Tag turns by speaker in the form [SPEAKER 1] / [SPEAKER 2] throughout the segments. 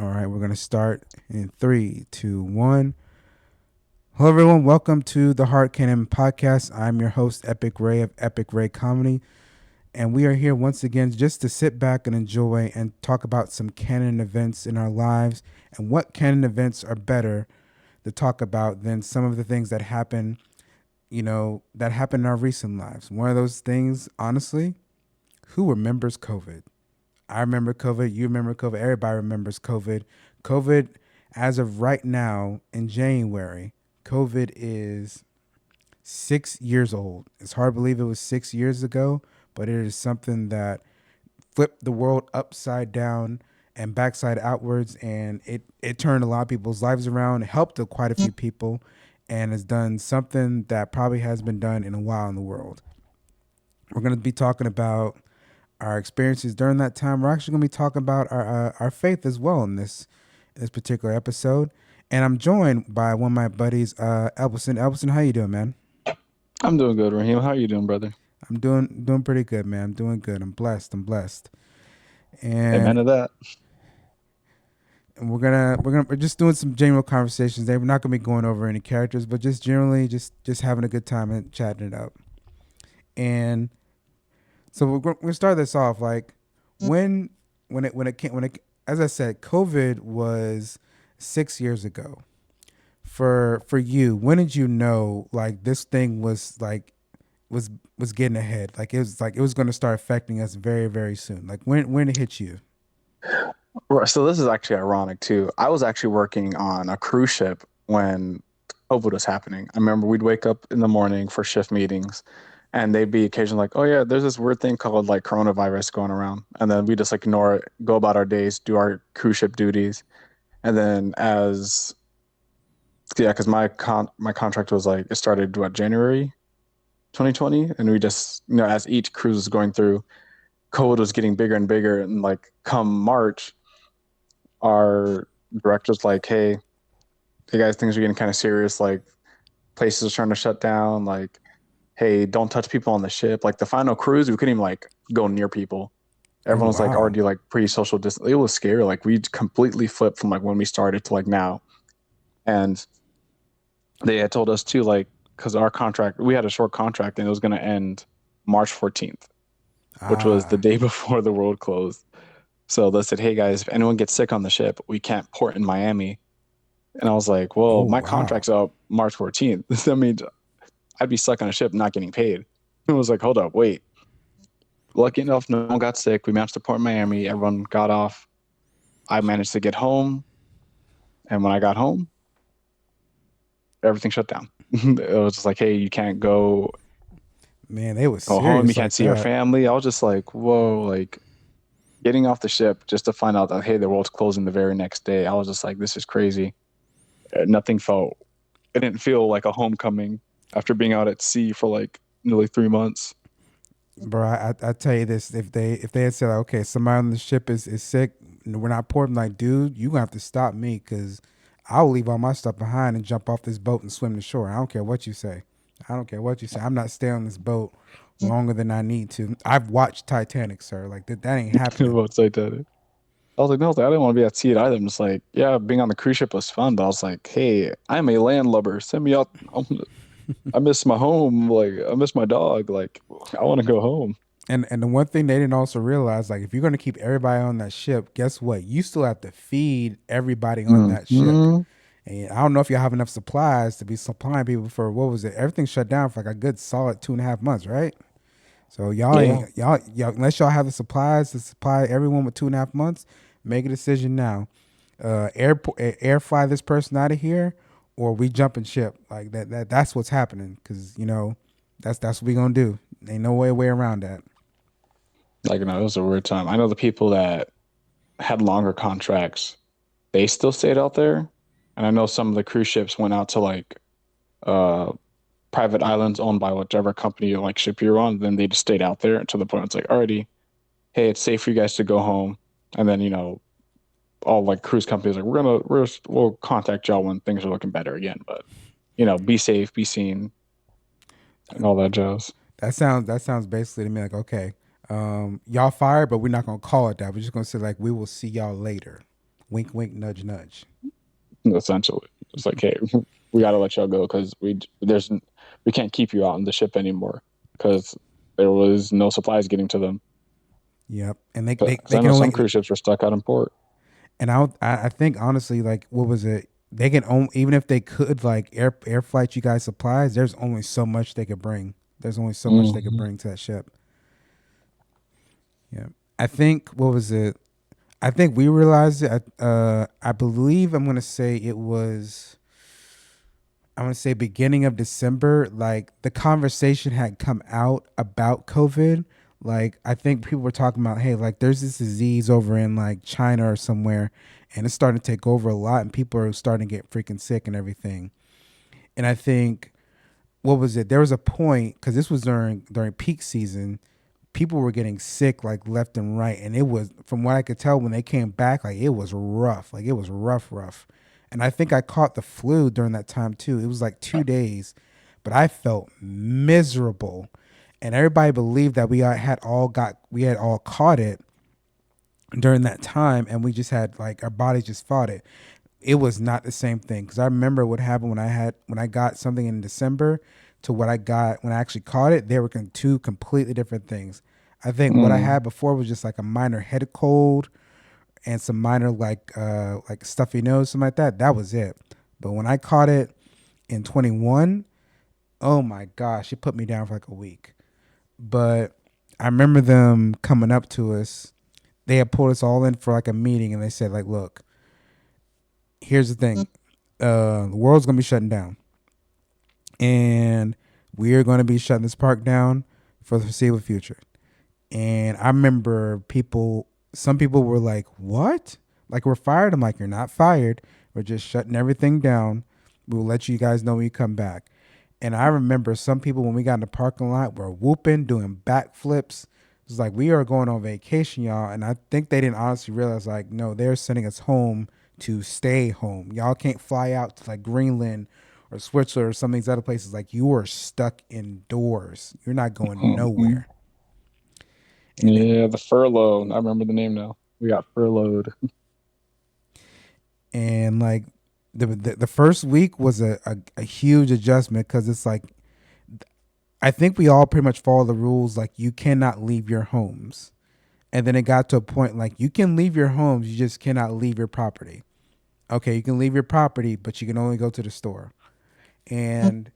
[SPEAKER 1] All right, we're going to start in three, two, one. Hello, everyone. Welcome to the Heart Cannon podcast. I'm your host, Epic Ray of Epic Ray Comedy. And we are here once again just to sit back and enjoy and talk about some canon events in our lives and what canon events are better to talk about than some of the things that happen, that happen in our recent lives. One of those things, honestly, who remembers COVID? I remember COVID. You remember COVID. Everybody remembers COVID. COVID, as of right now in January, COVID is 6 years old. It's hard to believe it was 6 years ago, but it is something that flipped the world upside down and backside outwards. And it turned a lot of people's lives around, helped quite a few people, and has done something that probably has been done in a while in the world. We're going to be talking about our experiences during that time. We're actually going to be talking about our faith as well in this particular episode. And I'm joined by one of my buddies, Elbison. Elbison, how you doing, man?
[SPEAKER 2] I'm doing good, Raheem. How you doing, brother?
[SPEAKER 1] I'm doing pretty good, man. I'm doing good. I'm blessed. I'm blessed.
[SPEAKER 2] Amen
[SPEAKER 1] And
[SPEAKER 2] to that.
[SPEAKER 1] we're just doing some general conversations. We're not gonna be going over any characters, but just generally just having a good time and chatting it up. And so we're gonna start this off like when when it as I said, COVID was 6 years ago. For you, when did you know like this thing was like was getting ahead? Like it was going to start affecting us very very soon. Like when it hit you?
[SPEAKER 2] Right, so this is actually ironic too. I was actually working on a cruise ship when COVID was happening. I remember we'd wake up in the morning for shift meetings, and they'd be occasionally like, "Oh yeah, there's this weird thing called like coronavirus going around," and then we just like ignore it, go about our days, do our cruise ship duties, and then as yeah, because my contract was like it started what January 2020, and we just as each cruise was going through, COVID was getting bigger and bigger, and like come March our director's like, hey guys, things are getting kind of serious. Like places are trying to shut down. Like, hey, don't touch people on the ship. Like the final cruise, we couldn't even like go near people.
[SPEAKER 1] Oh
[SPEAKER 2] Everyone's like
[SPEAKER 1] wow.
[SPEAKER 2] already like pre-social distance. It was scary. Like we completely flipped from like when we started to like now. And they had told us too, like, because our contract, we had a short contract and it was going to end March 14th, which was the
[SPEAKER 1] Ah.
[SPEAKER 2] day before the world closed. So they said, hey guys, if anyone gets sick on the ship, we can't port in Miami. And I was like,
[SPEAKER 1] Oh
[SPEAKER 2] well, my
[SPEAKER 1] wow.
[SPEAKER 2] contract's up March 14th. That means I'd be stuck on a ship not getting paid. I was like, hold up, wait. Lucky enough, no one got sick. We managed to port in Miami. Everyone got off. I managed to get home. And when I got home, everything shut down. It was just like, hey, you can't
[SPEAKER 1] Man, they was
[SPEAKER 2] go home. You
[SPEAKER 1] serious
[SPEAKER 2] can't
[SPEAKER 1] like
[SPEAKER 2] see your
[SPEAKER 1] that.
[SPEAKER 2] family. I was just like, whoa, like getting off the ship just to find out that, hey, the world's closing the very next day. I was just like, this is crazy. Nothing felt, it didn't feel like a homecoming after being out at sea for like nearly 3 months.
[SPEAKER 1] Bro, I tell you this, if they had said like, okay, somebody on the ship is sick, and we're not porting, like, dude, you gonna have to stop me because I'll leave all my stuff behind and jump off this boat and swim to shore. I don't care what you say. I don't care what you say. I'm not staying on this boat longer than I need to. I've watched Titanic, sir. Like that ain't happening.
[SPEAKER 2] About Titanic. I was like, no, I didn't want to be at sea either. I'm just like, yeah, being on the cruise ship was fun, but I was like, hey, I'm a landlubber. Send me out. I miss my home. Like, I miss my dog. Like, I want to go home.
[SPEAKER 1] And the one thing they didn't also realize, like, if you're gonna keep everybody on that ship, guess what? You still have to feed everybody on that ship.
[SPEAKER 2] Hmm.
[SPEAKER 1] And I don't know if y'all have enough supplies to be supplying people for what was it? Everything shut down for like a good solid 2.5 months, right? So y'all
[SPEAKER 2] Yeah.
[SPEAKER 1] ain't y'all unless y'all have the supplies to supply everyone with 2.5 months. Make a decision now. Air fly this person out of here, or we jump and ship. Like that's what's happening because that's what we gonna do. Ain't no way around that.
[SPEAKER 2] Like, no, it was a weird time. I know the people that had longer contracts, they still stayed out there. And I know some of the cruise ships went out to like uh private islands owned by whichever company or like ship you're on. Then they just stayed out there to the point it's like, already, hey, it's safe for you guys to go home. And then, all like cruise companies like we'll contact y'all when things are looking better again. But be safe, be seen, and all that jazz.
[SPEAKER 1] That sounds basically to me like, okay, y'all fired, but we're not gonna call it that. We're just gonna say like we will see y'all later. Wink, wink, nudge, nudge.
[SPEAKER 2] essentially. It's like, hey, we got to let y'all go because we can't keep you out on the ship anymore because there was no supplies getting to them.
[SPEAKER 1] Yep. And they, they,
[SPEAKER 2] Because
[SPEAKER 1] they
[SPEAKER 2] I
[SPEAKER 1] can
[SPEAKER 2] know some
[SPEAKER 1] only,
[SPEAKER 2] cruise ships were stuck out in port.
[SPEAKER 1] and I think honestly, like, what was it? They can only, even if they could, like, air flight you guys supplies, there's only so much they could bring. There's only so much they could
[SPEAKER 2] Mm-hmm.
[SPEAKER 1] bring to that ship. Yeah. I think, what was it? I think we realized it. I believe I'm gonna say it was. I'm gonna say beginning of December. Like the conversation had come out about COVID. Like I think people were talking about, hey, like there's this disease over in like China or somewhere, and it's starting to take over a lot, and people are starting to get freaking sick and everything. And I think what was it? There was a point because this was during peak season. People were getting sick like left and right, and it was from what I could tell when they came back, like it was rough. Like it was rough, rough. And I think I caught the flu during that time too. It was like 2 days, but I felt miserable, and everybody believed that we had all caught it during that time, and we just had like our bodies just fought it. It was not the same thing because I remember what happened when I got something in December to what I got when I actually caught it. They were two completely different things. I think what I
[SPEAKER 2] Mm.
[SPEAKER 1] had before was just like a minor head cold and some minor like stuffy nose, something like that. That was it. But when I caught it in 21, oh my gosh, it put me down for like a week. But I remember them coming up to us. They had pulled us all in for like a meeting, and they said like, "Look, here's the thing. The world's gonna be shutting down, and we are going to be shutting this park down for the foreseeable future." And I remember some people were like, "What? Like we're fired?" I'm like, "You're not fired. We're just shutting everything down. We'll let you guys know when you come back." And I remember some people when we got in the parking lot were whooping, doing backflips. It was like we are going on vacation, y'all. And I think they didn't honestly realize like, no, they're sending us home to stay home. Y'all can't fly out to like Greenland or Switzerland or some of these other places. Like you are stuck indoors. You're not going
[SPEAKER 2] Mhm.
[SPEAKER 1] nowhere. And it,
[SPEAKER 2] Yeah, the furlough. I remember the name now. We got furloughed.
[SPEAKER 1] and like the first week was a huge adjustment because it's like I think we all pretty much follow the rules like you cannot leave your homes. And then it got to a point like you can leave your homes, you just cannot leave your property. Okay, you can leave your property, but you can only go to the store. And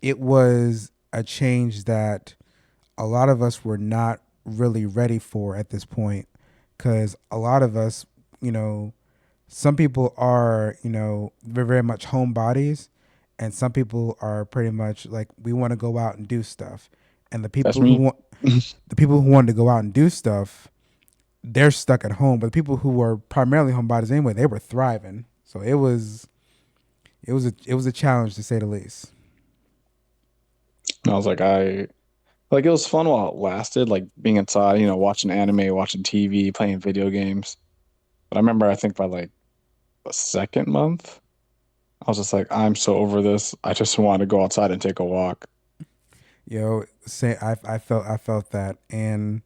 [SPEAKER 1] it was a change that a lot of us were not really ready for at this point because a lot of us, you know, some people are, very, very much homebodies, and some people are pretty much like we want to go out and do stuff. And
[SPEAKER 2] That's me.
[SPEAKER 1] the people who wanted to go out and do stuff, they're stuck at home. But the people who were primarily homebodies anyway, they were thriving. So it was a challenge to say the least.
[SPEAKER 2] I was like, it was fun while it lasted, like being inside, watching anime, watching TV, playing video games. But I remember, I think by like the second month, I was just like, I'm so over this. I just want to go outside and take a walk.
[SPEAKER 1] Say I felt that, and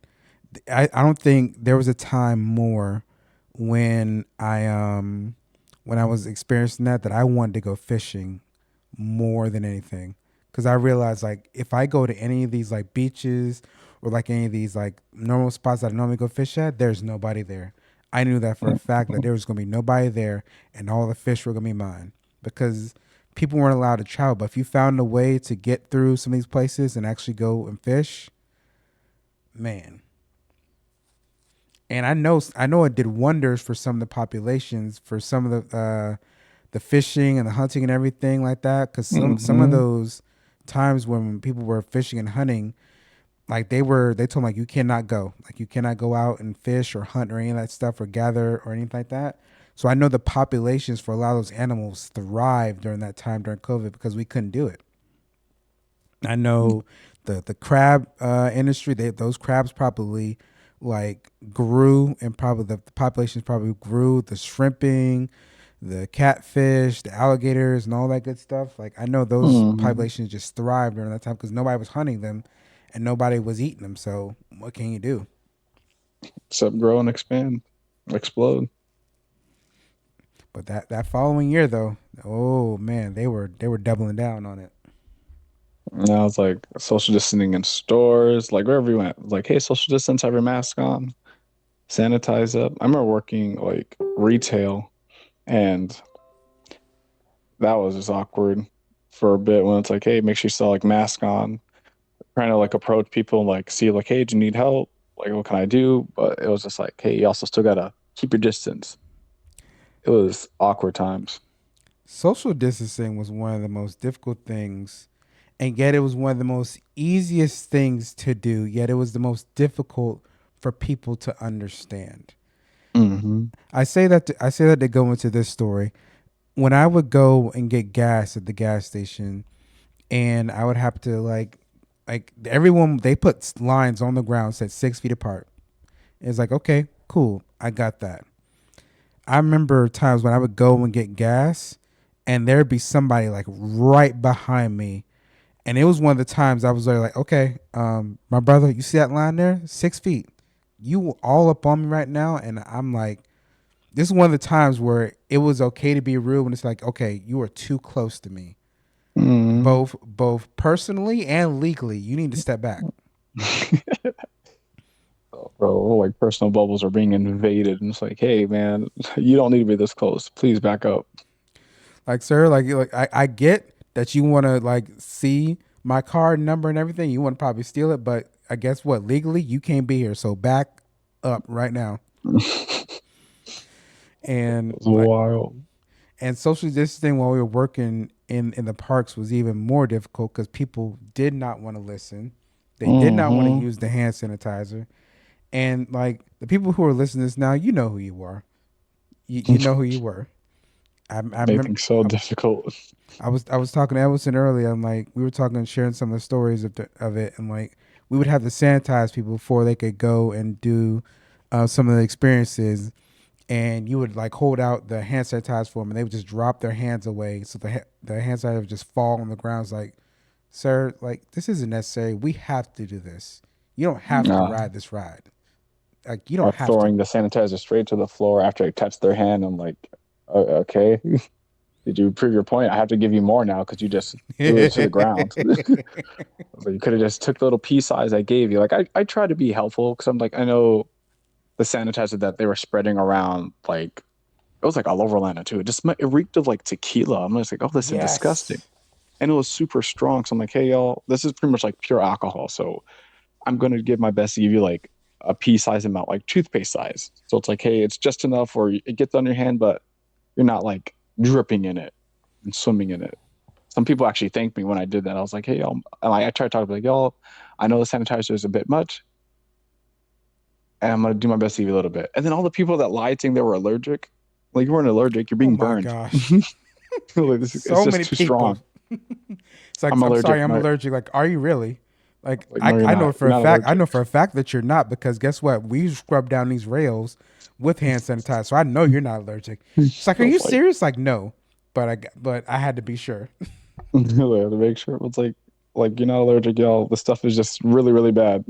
[SPEAKER 1] I don't think there was a time more when when I was experiencing that I wanted to go fishing more than anything because I realized like if I go to any of these like beaches or like any of these like normal spots that I normally go fish at, there's nobody there. I knew that for a fact that there was gonna be nobody there and all the fish were gonna be mine because people weren't allowed to travel. But if you found a way to get through some of these places and actually go and fish, man. And I know it did wonders for some of the populations, for some of the fishing and the hunting and everything like that. Because some of
[SPEAKER 2] Hmm.
[SPEAKER 1] those times when people were fishing and hunting, like they told me like you cannot go, like you cannot go out and fish or hunt or any of that stuff or gather or anything like that. So I know the populations for a lot of those animals thrived during that time during COVID because we couldn't do it. I know the crab industry, those crabs probably like grew and probably the populations probably grew. The shrimping, the catfish, the alligators, and all that good stuff. Like I know those
[SPEAKER 2] Hmm.
[SPEAKER 1] populations just thrived during that time because nobody was hunting them and nobody was eating them. So what can you do?
[SPEAKER 2] Except grow and expand, explode.
[SPEAKER 1] But that following year though, oh man, they were doubling down on it.
[SPEAKER 2] Now it's like social distancing in stores, like wherever you went. It's like, hey, social distance, have your mask on, sanitize up. I remember working like retail, and that was just awkward for a bit when it's like, hey, make sure you still like mask on, trying to like approach people and like see like, hey, do you need help? Like, what can I do? But it was just like, hey, you also still gotta keep your distance. It was awkward times.
[SPEAKER 1] Social distancing was one of the most difficult things, and yet it was one of the most easiest things to do, yet it was the most difficult for people to understand.
[SPEAKER 2] Hmm.
[SPEAKER 1] I say that to go into this story. When I would go and get gas at the gas station, and I would have to like everyone, they put lines on the ground said 6 feet apart. It's like, okay, cool, I got that. I remember times when I would go and get gas, and there'd be somebody like right behind me, and it was one of the times I was like, okay, my brother, you see that line there, 6 feet, you all up on me right now, and I'm like, this is one of the times where it was okay to be rude when it's like, okay, you are too close to me,
[SPEAKER 2] Hmm.
[SPEAKER 1] both personally and legally. You need to step back.
[SPEAKER 2] Bro, like personal bubbles are being invaded, and it's like, hey, man, you don't need to be this close. Please back up.
[SPEAKER 1] Like, sir, like I get that you want to like see my card number and everything. You want to probably steal it, but I guess what? Legally, you can't be here. So back up right now.
[SPEAKER 2] It's
[SPEAKER 1] And like,
[SPEAKER 2] wild.
[SPEAKER 1] and social distancing while we were working in the parks was even more difficult because people did not want to listen. They did not want to
[SPEAKER 2] Hmm.
[SPEAKER 1] use the hand sanitizer. And like the people who are listening to this now, you know who you are. You know who you were. I
[SPEAKER 2] Made
[SPEAKER 1] remember
[SPEAKER 2] things so difficult.
[SPEAKER 1] I was talking to Emerson earlier. I'm like, we were talking, sharing some of the stories of it, and like we would have to sanitize people before they could go and do some of the experiences. And you would like hold out the hand sanitizer for them, and they would just drop their hands away, so the hand sanitizer would just fall on the ground. It's like, sir, like this isn't necessary. We have to do this. You don't have to
[SPEAKER 2] Uh,
[SPEAKER 1] ride this ride. Like you don't
[SPEAKER 2] or
[SPEAKER 1] have to.
[SPEAKER 2] throwing the sanitizer straight to the floor after I touched their hand. I'm like, Okay, did you prove your point? I have to give you more now because you just threw it to the ground. I was like, you could have just took the little pea size I gave you. Like I try to be helpful because I'm like, I know the sanitizer that they were spreading around, like it was like all over Atlanta too. It reeked of like tequila. I'm just like, oh, this is disgusting.
[SPEAKER 1] Yes.
[SPEAKER 2] And it was super strong. So I'm like, hey y'all, this is pretty much like pure alcohol. So I'm gonna give my best to give you like a pea size amount, like toothpaste size. So it's like, hey, it's just enough where it gets on your hand, but you're not like dripping in it and swimming in it. Some people actually thanked me when I did that. I was like, hey, y'all, and I tried to talk like, y'all, I know the sanitizer is a bit much, and I'm gonna do my best to give you a little bit. And then all the people that lied saying they were allergic, like you weren't allergic, you're
[SPEAKER 1] Oh
[SPEAKER 2] being
[SPEAKER 1] my
[SPEAKER 2] burned.
[SPEAKER 1] gosh.
[SPEAKER 2] Like it's
[SPEAKER 1] So
[SPEAKER 2] just
[SPEAKER 1] many
[SPEAKER 2] too
[SPEAKER 1] people.
[SPEAKER 2] strong.
[SPEAKER 1] It's like,
[SPEAKER 2] I'm
[SPEAKER 1] I'm sorry,
[SPEAKER 2] allergic.
[SPEAKER 1] I'm
[SPEAKER 2] No,
[SPEAKER 1] allergic. Like, are you really? Like,
[SPEAKER 2] like
[SPEAKER 1] I,
[SPEAKER 2] no, you're
[SPEAKER 1] I know
[SPEAKER 2] not.
[SPEAKER 1] for
[SPEAKER 2] You're
[SPEAKER 1] a
[SPEAKER 2] not
[SPEAKER 1] fact, I
[SPEAKER 2] allergic.
[SPEAKER 1] know for a fact that you're not because guess what? We scrub down these rails with hand sanitizer, so I know you're not allergic. It's like, are you
[SPEAKER 2] Like
[SPEAKER 1] serious? Like, no, but I had to be sure.
[SPEAKER 2] to make sure it's like you're not allergic, y'all. The stuff is just really, really bad.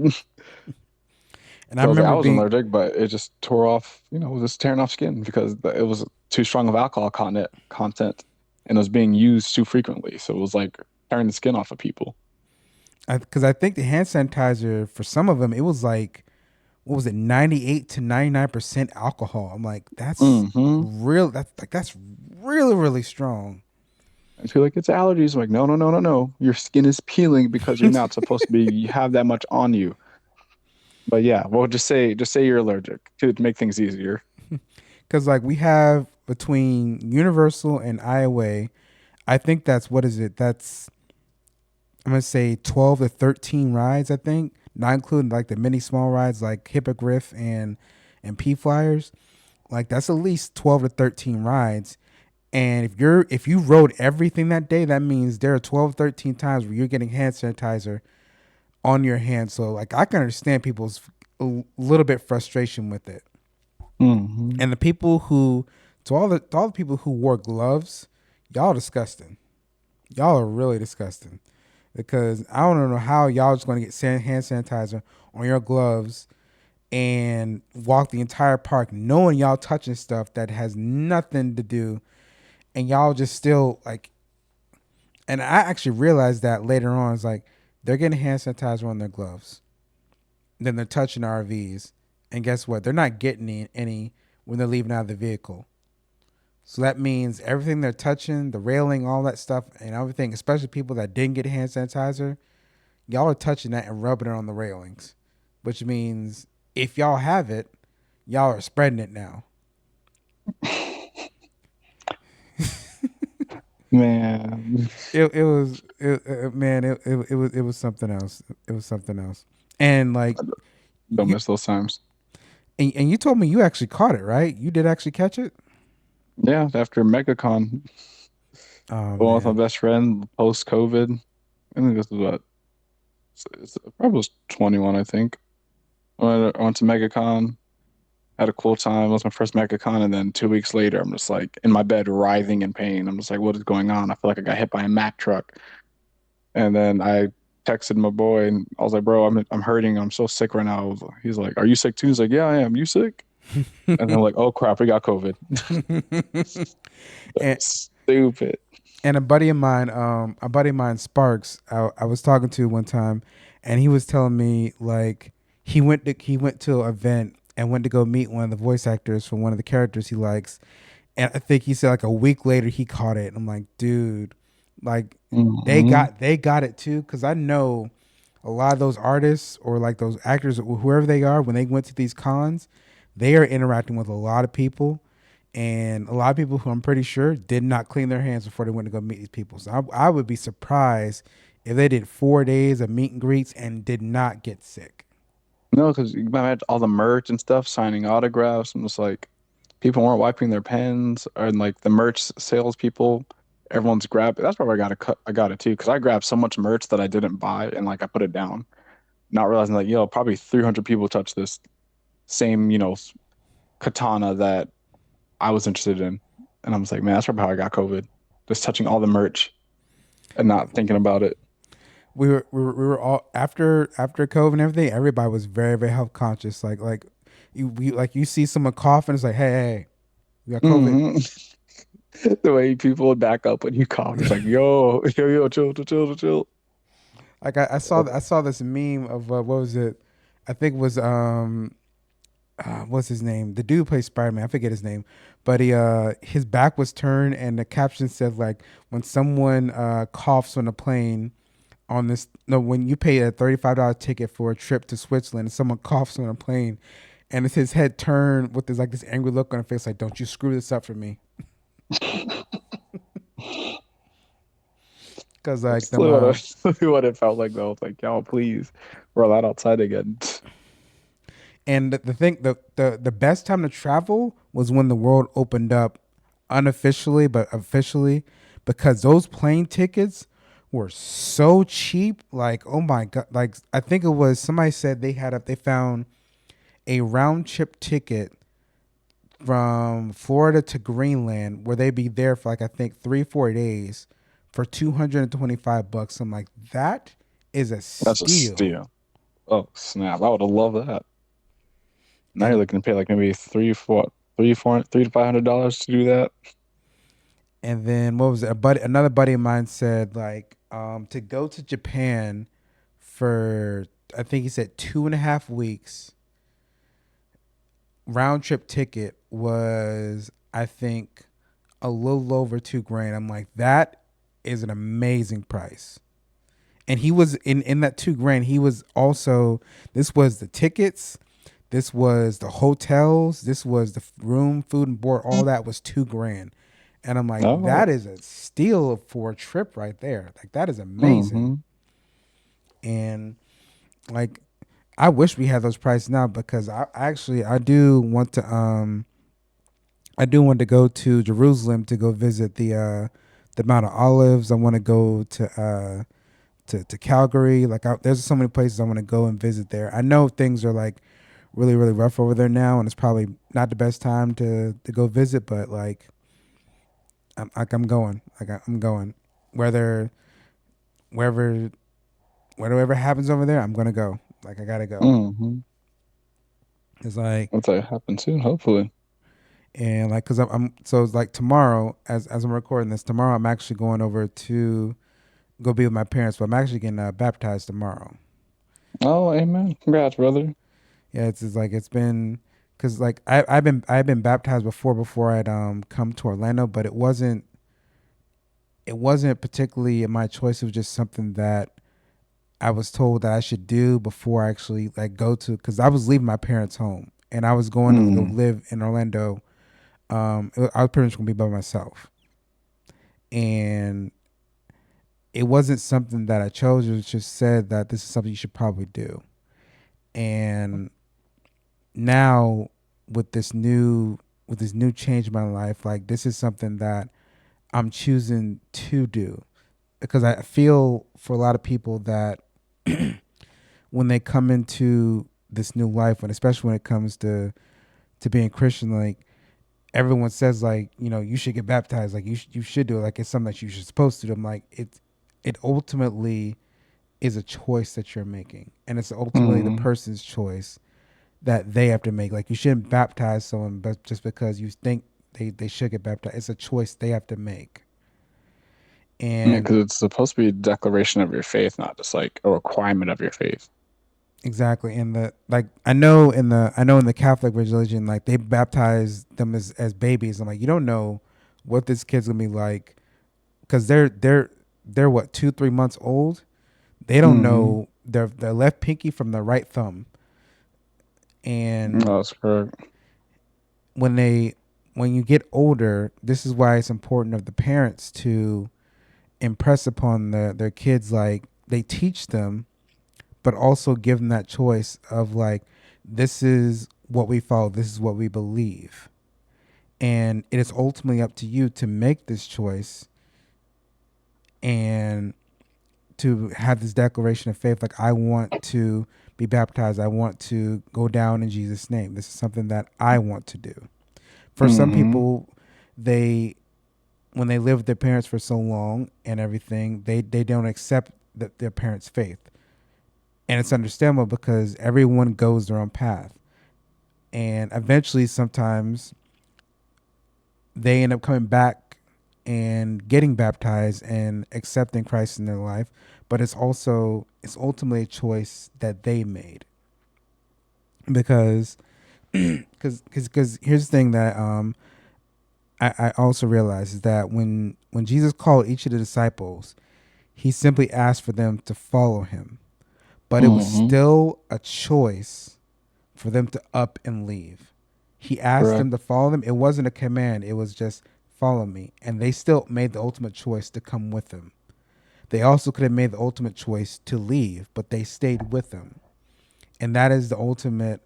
[SPEAKER 1] And I
[SPEAKER 2] So I was like, I
[SPEAKER 1] remember
[SPEAKER 2] wasn't
[SPEAKER 1] being
[SPEAKER 2] allergic, but it just tore off, it was just tearing off skin because it was too strong of alcohol content and it was being used too frequently. So it was like tearing the skin off of people.
[SPEAKER 1] because I think the hand sanitizer for some of them it was like what was it 98 to 99% alcohol. I'm like, that's
[SPEAKER 2] Hmm.
[SPEAKER 1] real. That's really really strong.
[SPEAKER 2] I feel like it's allergies. I'm like, no, no, no, no, no. Your skin is peeling because you're not supposed to be, you have that much on you. But yeah, well, just say you're allergic to make things easier.
[SPEAKER 1] Because like we have between Universal and Iowa, I think that's what is it? That's I'm gonna say 12 to 13 rides. I think not including like the mini small rides like Hippogriff and P Flyers. Like that's at least 12 to 13 rides. And if you rode everything that day, that means there are 12 to 13 times where you're getting hand sanitizer on your hand. So like I can understand people's a little bit frustration with it.
[SPEAKER 2] Hmm.
[SPEAKER 1] And the people who to all the people who wore gloves, y'all disgusting. Y'all are really disgusting. Because I don't know how y'all just gonna get hand sanitizer on your gloves and walk the entire park knowing y'all touching stuff that has nothing to do, and y'all just still like. And I actually realized that later on. It's like they're getting hand sanitizer on their gloves, then they're touching RVs, and guess what? They're not getting any when they're leaving out of the vehicle. So that means everything they're touching, the railing, all that stuff, and everything, especially people that didn't get hand sanitizer, y'all are touching that and rubbing it on the railings, which means if y'all have it, y'all are spreading it now.
[SPEAKER 2] Man,
[SPEAKER 1] It was man, it was something else. It was something else. And like
[SPEAKER 2] don't
[SPEAKER 1] you
[SPEAKER 2] miss those times.
[SPEAKER 1] and you told me you actually caught it, right? You did actually catch it?
[SPEAKER 2] Yeah, after MegaCon,
[SPEAKER 1] Oh
[SPEAKER 2] going with my
[SPEAKER 1] man.
[SPEAKER 2] best friend post COVID. I think this was what I probably was 21, I think. I went to MegaCon, had a cool time. It was my first MegaCon, and then 2 weeks later, I'm just like in my bed, writhing in pain. I'm just like, what is going on? I feel like I got hit by a Mack truck. And then I texted my boy, and I was like, bro, I'm hurting. I'm so sick right now. He's like, are you sick too? He's like, yeah, I am. You sick? And I'm like, oh crap, we got COVID.
[SPEAKER 1] and
[SPEAKER 2] Stupid.
[SPEAKER 1] and a buddy of mine, Sparks, I was talking to one time, and he was telling me like he went to an event and went to go meet one of the voice actors for one of the characters he likes, and I think he said like a week later he caught it. And I'm like, dude, like
[SPEAKER 2] Hmm.
[SPEAKER 1] they got it too, because I know a lot of those artists or like those actors, whoever they are, when they went to these cons, they are interacting with a lot of people, and a lot of people who I'm pretty sure did not clean their hands before they went to go meet these people. So I would be surprised if they did 4 days of meet and greets and did not get sick.
[SPEAKER 2] No, because you had all the merch and stuff, signing autographs. I'm just like, people weren't wiping their pens, and like the merch salespeople, everyone's grabbed. That's probably I got to cut. I got it too, because I grabbed so much merch that I didn't buy, and like I put it down, not realizing like, yo, probably 300 people touched this same, katana that I was interested in, and I'm just like, man, that's probably how I got COVID, just touching all the merch and not thinking about it.
[SPEAKER 1] We were all after COVID and everything. Everybody was very health conscious. Like you see someone coughing, it's like hey, you got COVID.
[SPEAKER 2] Hmm. The way people would back up when you cough, it's like, yo, chill, chill, chill, chill.
[SPEAKER 1] Like I saw this meme of what was it? I think it was what's his name? The dude who plays Spider Man. I forget his name, but he his back was turned, and the caption said like when someone coughs on a plane on this. No, when you pay a $35 ticket for a trip to Switzerland, and someone coughs on a plane, and it's his head turned with this angry look on his face, like don't you screw this up for me, because like
[SPEAKER 2] That's
[SPEAKER 1] them
[SPEAKER 2] literally what it felt like though. It's like, y'all, please, we're allowed outside again.
[SPEAKER 1] And the thing, the best time to travel was when the world opened up, unofficially but officially, because those plane tickets were so cheap. Like, oh my god! Like, I think it was somebody said they found a round trip ticket from Florida to Greenland where they'd be there for like I think 3 4 days for $225. I'm like, that is a
[SPEAKER 2] That's a
[SPEAKER 1] steal.
[SPEAKER 2] steal. Oh snap! I would have loved that. Now you're
[SPEAKER 1] And
[SPEAKER 2] looking to pay like maybe three to $500 to do that.
[SPEAKER 1] And then what was it? Another buddy of mine said like to go to Japan for I think he said 2.5 weeks. Round trip ticket was I think a little over 2 grand. I'm like that is an amazing price. And he was in that 2 grand. He was also this was the tickets. This was the hotels. This was the room, food, and board. All that was 2 grand. And I'm like, that
[SPEAKER 2] Oh,
[SPEAKER 1] is a steal for a trip right there. Like, that is amazing.
[SPEAKER 2] mm-hmm.
[SPEAKER 1] And like, I wish we had those prices now because I do want to I do want to go to Jerusalem to go visit the Mount of Olives. I want to go to Calgary. Like there's so many places I want to go and visit there. I know things are like really rough over there now, and it's probably not the best time to go visit. But like I'm going. I'm going. Whether wherever whatever happens over there, I'm gonna go. Like I gotta go.
[SPEAKER 2] Mm-hmm.
[SPEAKER 1] It's like,
[SPEAKER 2] Once that happens soon, hopefully.
[SPEAKER 1] and like, cause I'm so it's like tomorrow, as I'm recording this, tomorrow I'm actually going over to go be with my parents, but I'm actually getting baptized tomorrow.
[SPEAKER 2] Oh, amen. Congrats, brother.
[SPEAKER 1] Yeah, it's like it's been, cause like I've been baptized before I'd come to Orlando, but it wasn't particularly my choice. It was just something that I was told that I should do before I actually like go to, because I was leaving my parents' home and I was going to go
[SPEAKER 2] Mm.
[SPEAKER 1] live in Orlando. I was pretty much gonna be by myself, and it wasn't something that I chose. It was just said that this is something you should probably do. And now with this new change in my life, like this is something that I'm choosing to do, because I feel for a lot of people that when they come into this new life, and especially when it comes to being Christian, like everyone says, like, you should get baptized, like you should do it, like it's something that you should supposed to do. I'm like, it ultimately is a choice that you're making, and it's ultimately the
[SPEAKER 2] Mm.
[SPEAKER 1] person's choice that they have to make. Like you shouldn't baptize someone but just because you think they should get baptized. It's a choice they have to make.
[SPEAKER 2] Yeah,
[SPEAKER 1] And
[SPEAKER 2] because it's supposed to be a declaration of your faith, not just like a requirement of your faith.
[SPEAKER 1] exactly, in the like I know in the Catholic religion, like they baptize them as babies. I'm like, you don't know what this kid's gonna be like, because they're what, 2 3 months old. They don't
[SPEAKER 2] Mm.
[SPEAKER 1] know their left pinky from the right thumb. And
[SPEAKER 2] That's correct.
[SPEAKER 1] when they when you get older, this is why it's important of the parents to impress upon their kids, like they teach them, but also give them that choice of like, this is what we follow, this is what we believe, and it is ultimately up to you to make this choice and to have this declaration of faith, like I want to be baptized, I want to go down in Jesus' name, this is something that I want to do. For some
[SPEAKER 2] Mm-hmm.
[SPEAKER 1] people, they when they live with their parents for so long and everything, they don't accept their parents' faith, and it's understandable because everyone goes their own path, and eventually, sometimes they end up coming back and getting baptized and accepting Christ in their life. But it's ultimately a choice that they made, because because here's the thing that I also realized is that when Jesus called each of the disciples, he simply asked for them to follow him, but it was
[SPEAKER 2] Mm-hmm.
[SPEAKER 1] still a choice for them to up and leave. He asked
[SPEAKER 2] Correct.
[SPEAKER 1] them to follow him. It wasn't a command. It was just follow me. And they still made the ultimate choice to come with him. They also could have made the ultimate choice to leave, but they stayed with him. And that is the ultimate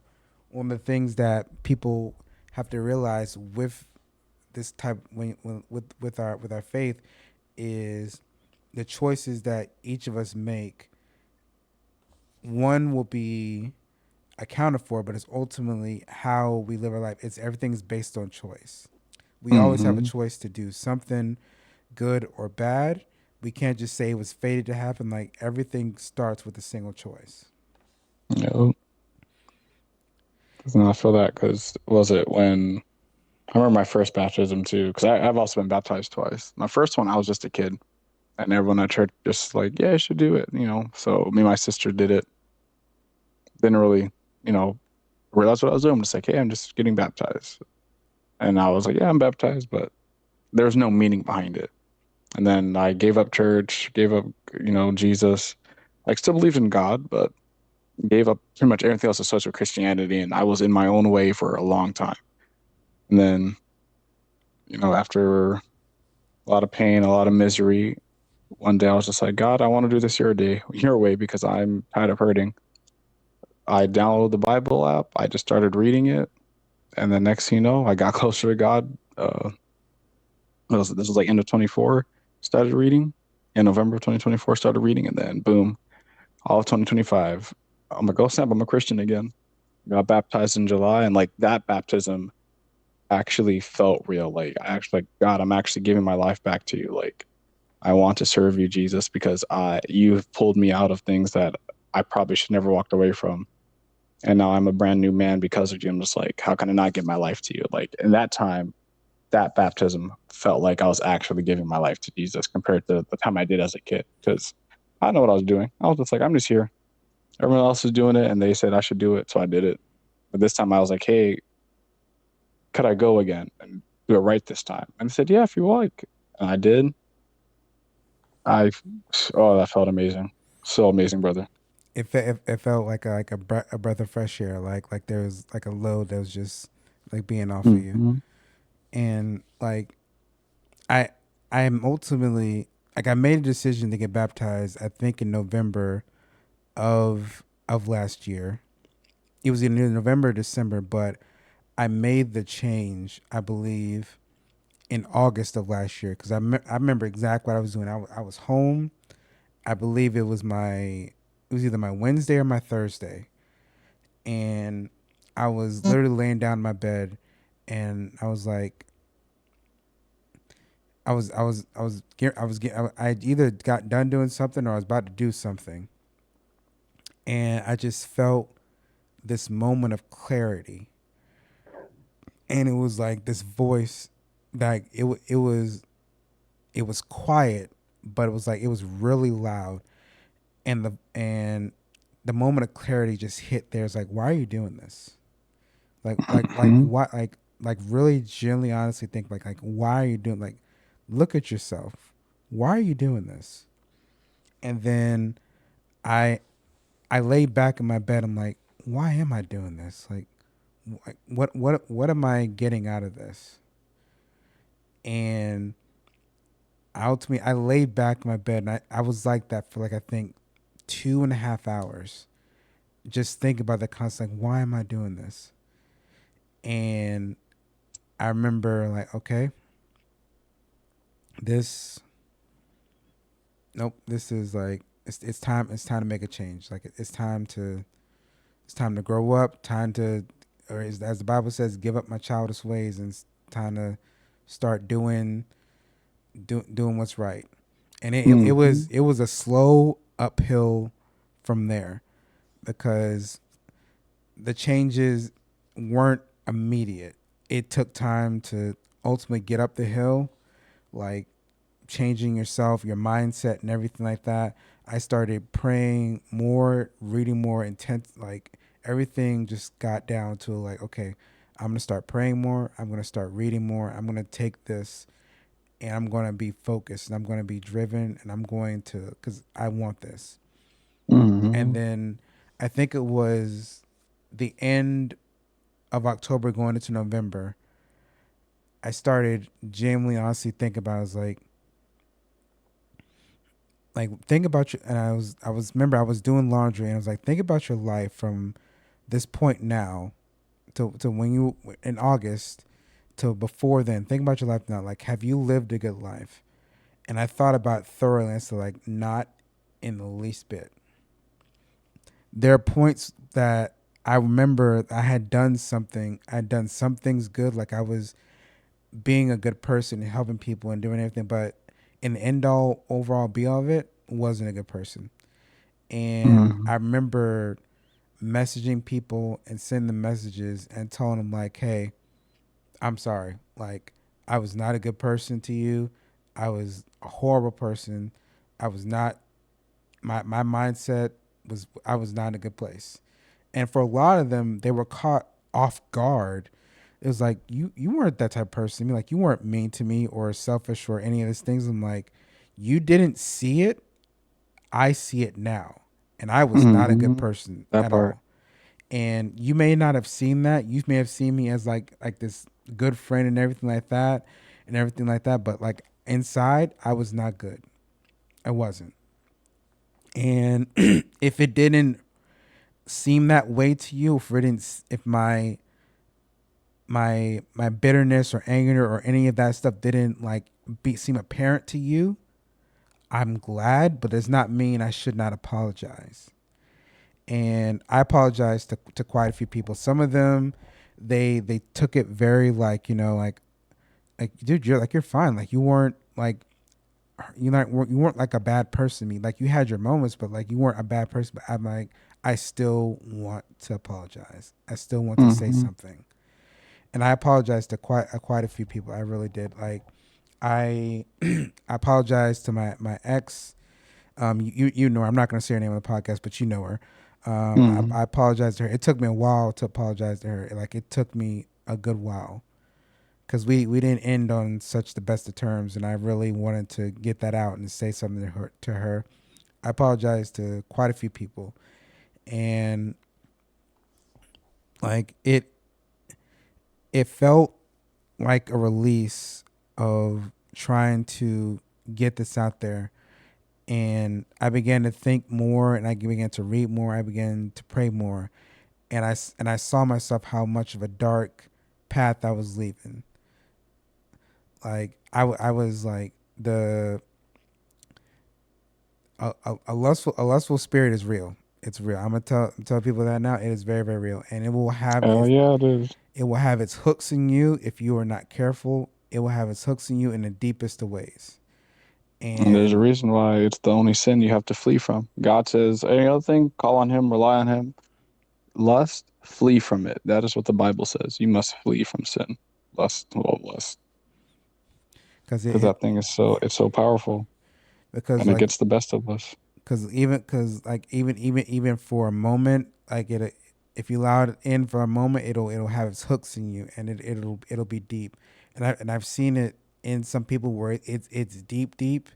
[SPEAKER 1] one of the things that people have to realize with this type when with our faith is the choices that each of us make. One will be accounted for, but it's ultimately how we live our life. It's everything's based on choice. We always have a
[SPEAKER 2] Mm-hmm.
[SPEAKER 1] choice to do something good or bad. We can't just say it was fated to happen. Like everything starts with a single choice.
[SPEAKER 2] Yep. And I feel that because was it when I remember my first baptism too? Because I've also been baptized twice. My first one, I was just a kid, and everyone at church just like, yeah, you should do it, you know. So me and my sister did it. Didn't really, you know, realize what I was doing. I'm just like, hey, I'm just getting baptized, and I was like, yeah, I'm baptized, but there's no meaning behind it. And then I gave up church, gave up, Jesus. I still believed in God, but gave up pretty much everything else associated with Christianity, and I was in my own way for a long time. And then, after a lot of pain, a lot of misery, one day I was just like, God, I want to do this your way, because I'm tired of hurting. I downloaded the Bible app. I just started reading it, and then next thing you know, I got closer to God. This was like end of 24. Started reading in November of 2024. Started reading, and then boom, all of 2025. I'm like, oh snap, I'm a Christian again. Got baptized in July, and like that baptism actually felt real. Like I actually like, God, I'm actually giving my life back to you. Like I want to serve you, Jesus, because you've pulled me out of things that I probably should never walked away from. and now I'm a brand new man because of you. I'm just like, how can I not give my life to you? Like in that time, that baptism felt like I was actually giving my life to Jesus compared to the time I did as a kid. Because I know what I was doing. I was just like, I'm just here. Everyone else is doing it, and they said I should do it, so I did it. But this time I was like, hey, could I go again and do it right this time? And they said, yeah, if you like. And I did. I, oh, that felt amazing. So amazing, brother.
[SPEAKER 1] It felt like a breath of fresh air, like there was like a load that was just like being off of you.
[SPEAKER 2] Mm-hmm.
[SPEAKER 1] And like I I am ultimately like I made a decision to get baptized, I think in November of last year. It was in November or December, but I made the change, I believe, in August of last year, because I remember exactly what I was doing. I was home. I believe it was either my Wednesday or my Thursday, and I was literally laying down in my bed, and I was like, I either got done doing something or I was about to do something, and I just felt this moment of clarity, and it was like this voice, like it was quiet, but it was like it was really loud, and the moment of clarity just hit there. It's like, why are you doing this? Like
[SPEAKER 2] Mm-hmm.
[SPEAKER 1] what like really genuinely honestly think like why are you doing, like, look at yourself. Why are you doing this? And then I I lay back in my bed. I'm like, why am I doing this? Like, what am I getting out of this? And ultimately, I laid back in my bed, and I was like that for like I think 2.5 hours, just thinking about the concept. Like, why am I doing this? And I remember like, okay, this nope, this is like it's time to make a change. Like it's time to grow up, time to, as the Bible says, give up my childish ways, and it's time to start doing what's right. And
[SPEAKER 2] Mm-hmm.
[SPEAKER 1] it was a slow uphill from there, because the changes weren't immediate. It took time to ultimately get up the hill, like changing yourself, your mindset, and everything like that. I started praying more, reading more intense, like everything just got down to like, okay, I'm gonna start praying more. I'm gonna start reading more. I'm gonna take this, and I'm gonna be focused, and I'm gonna be driven, and I'm going to, because I want this. And
[SPEAKER 2] Mm-hmm.
[SPEAKER 1] then I think it was the end of October going into November. I started genuinely, honestly thinking about. It. I was like think about your, and I was remember I was doing laundry, and I was like, think about your life from this point now to when you in August to before then. Think about your life now. Like, have you lived a good life? And I thought about it thoroughly, and so like, not in the least bit. There are points that I remember I had done something. I had done some things good, like I was being a good person and helping people and doing everything, but in the end all overall be all of it, wasn't a good person. And
[SPEAKER 2] Mm-hmm.
[SPEAKER 1] I remember messaging people and sending them messages and telling them like, hey, I'm sorry. Like, I was not a good person to you. I was a horrible person. I was not, my mindset was, I was not in a good place. And for a lot of them, they were caught off guard. It was like, you weren't that type of person to me. Like, you weren't mean to me or selfish or any of these things. I'm like, you didn't see it. I see it now. And I was not a good
[SPEAKER 2] Mm-hmm.
[SPEAKER 1] person
[SPEAKER 2] That
[SPEAKER 1] at
[SPEAKER 2] part.
[SPEAKER 1] all. And you may not have seen that. You may have seen me as like this good friend and everything like that, and everything like that. But like inside, I was not good. I wasn't. And if it didn't seem that way to you, if it didn't, if my bitterness or anger or any of that stuff didn't like seem apparent to you, I'm glad. But does not mean I should not apologize. And I apologized to quite a few people. Some of them, they took it very like, like, dude, you're fine. Like, you weren't like, you weren't like a bad person to me. Like, you had your moments, but like, you weren't a bad person. But I'm like, I still want to apologize. I still want to say
[SPEAKER 2] Mm-hmm.
[SPEAKER 1] something. And I apologized to quite a few people. I really did. Like I I apologized to my ex. You know her. I'm not going to say her name on the podcast, but you know her.
[SPEAKER 2] Mm-hmm.
[SPEAKER 1] I apologized to her. It took me a while to apologize to her. Like it took me a good while because we didn't end on such the best of terms, and I really wanted to get that out and say something to her. To her, I apologized to quite a few people, and like it felt like a release of trying to get this out there. And I began to think more, and I began to read more. I began to pray more, and I saw myself how much of a dark path I was leaving. Like I was like the a lustful spirit is real. It's real. I'm gonna tell people that now. It is very very real, and
[SPEAKER 2] Hell yeah, it is.
[SPEAKER 1] it will have its hooks in you if you are not careful. It will have its hooks in you in the deepest of ways.
[SPEAKER 2] And there's a
[SPEAKER 1] And
[SPEAKER 2] reason why it's the only sin you have to flee from. God says, any other thing, call on Him, rely on Him. Lust, flee from it. That is what the Bible says. You must flee from sin. Lust,
[SPEAKER 1] because
[SPEAKER 2] because that thing is it's so powerful,
[SPEAKER 1] because
[SPEAKER 2] and it
[SPEAKER 1] like
[SPEAKER 2] gets the best of us.
[SPEAKER 1] because like even for a moment, like it, if you allow it in for a moment, it'll have its hooks in you, and it'll be deep. And I've seen it in some people where it's deep,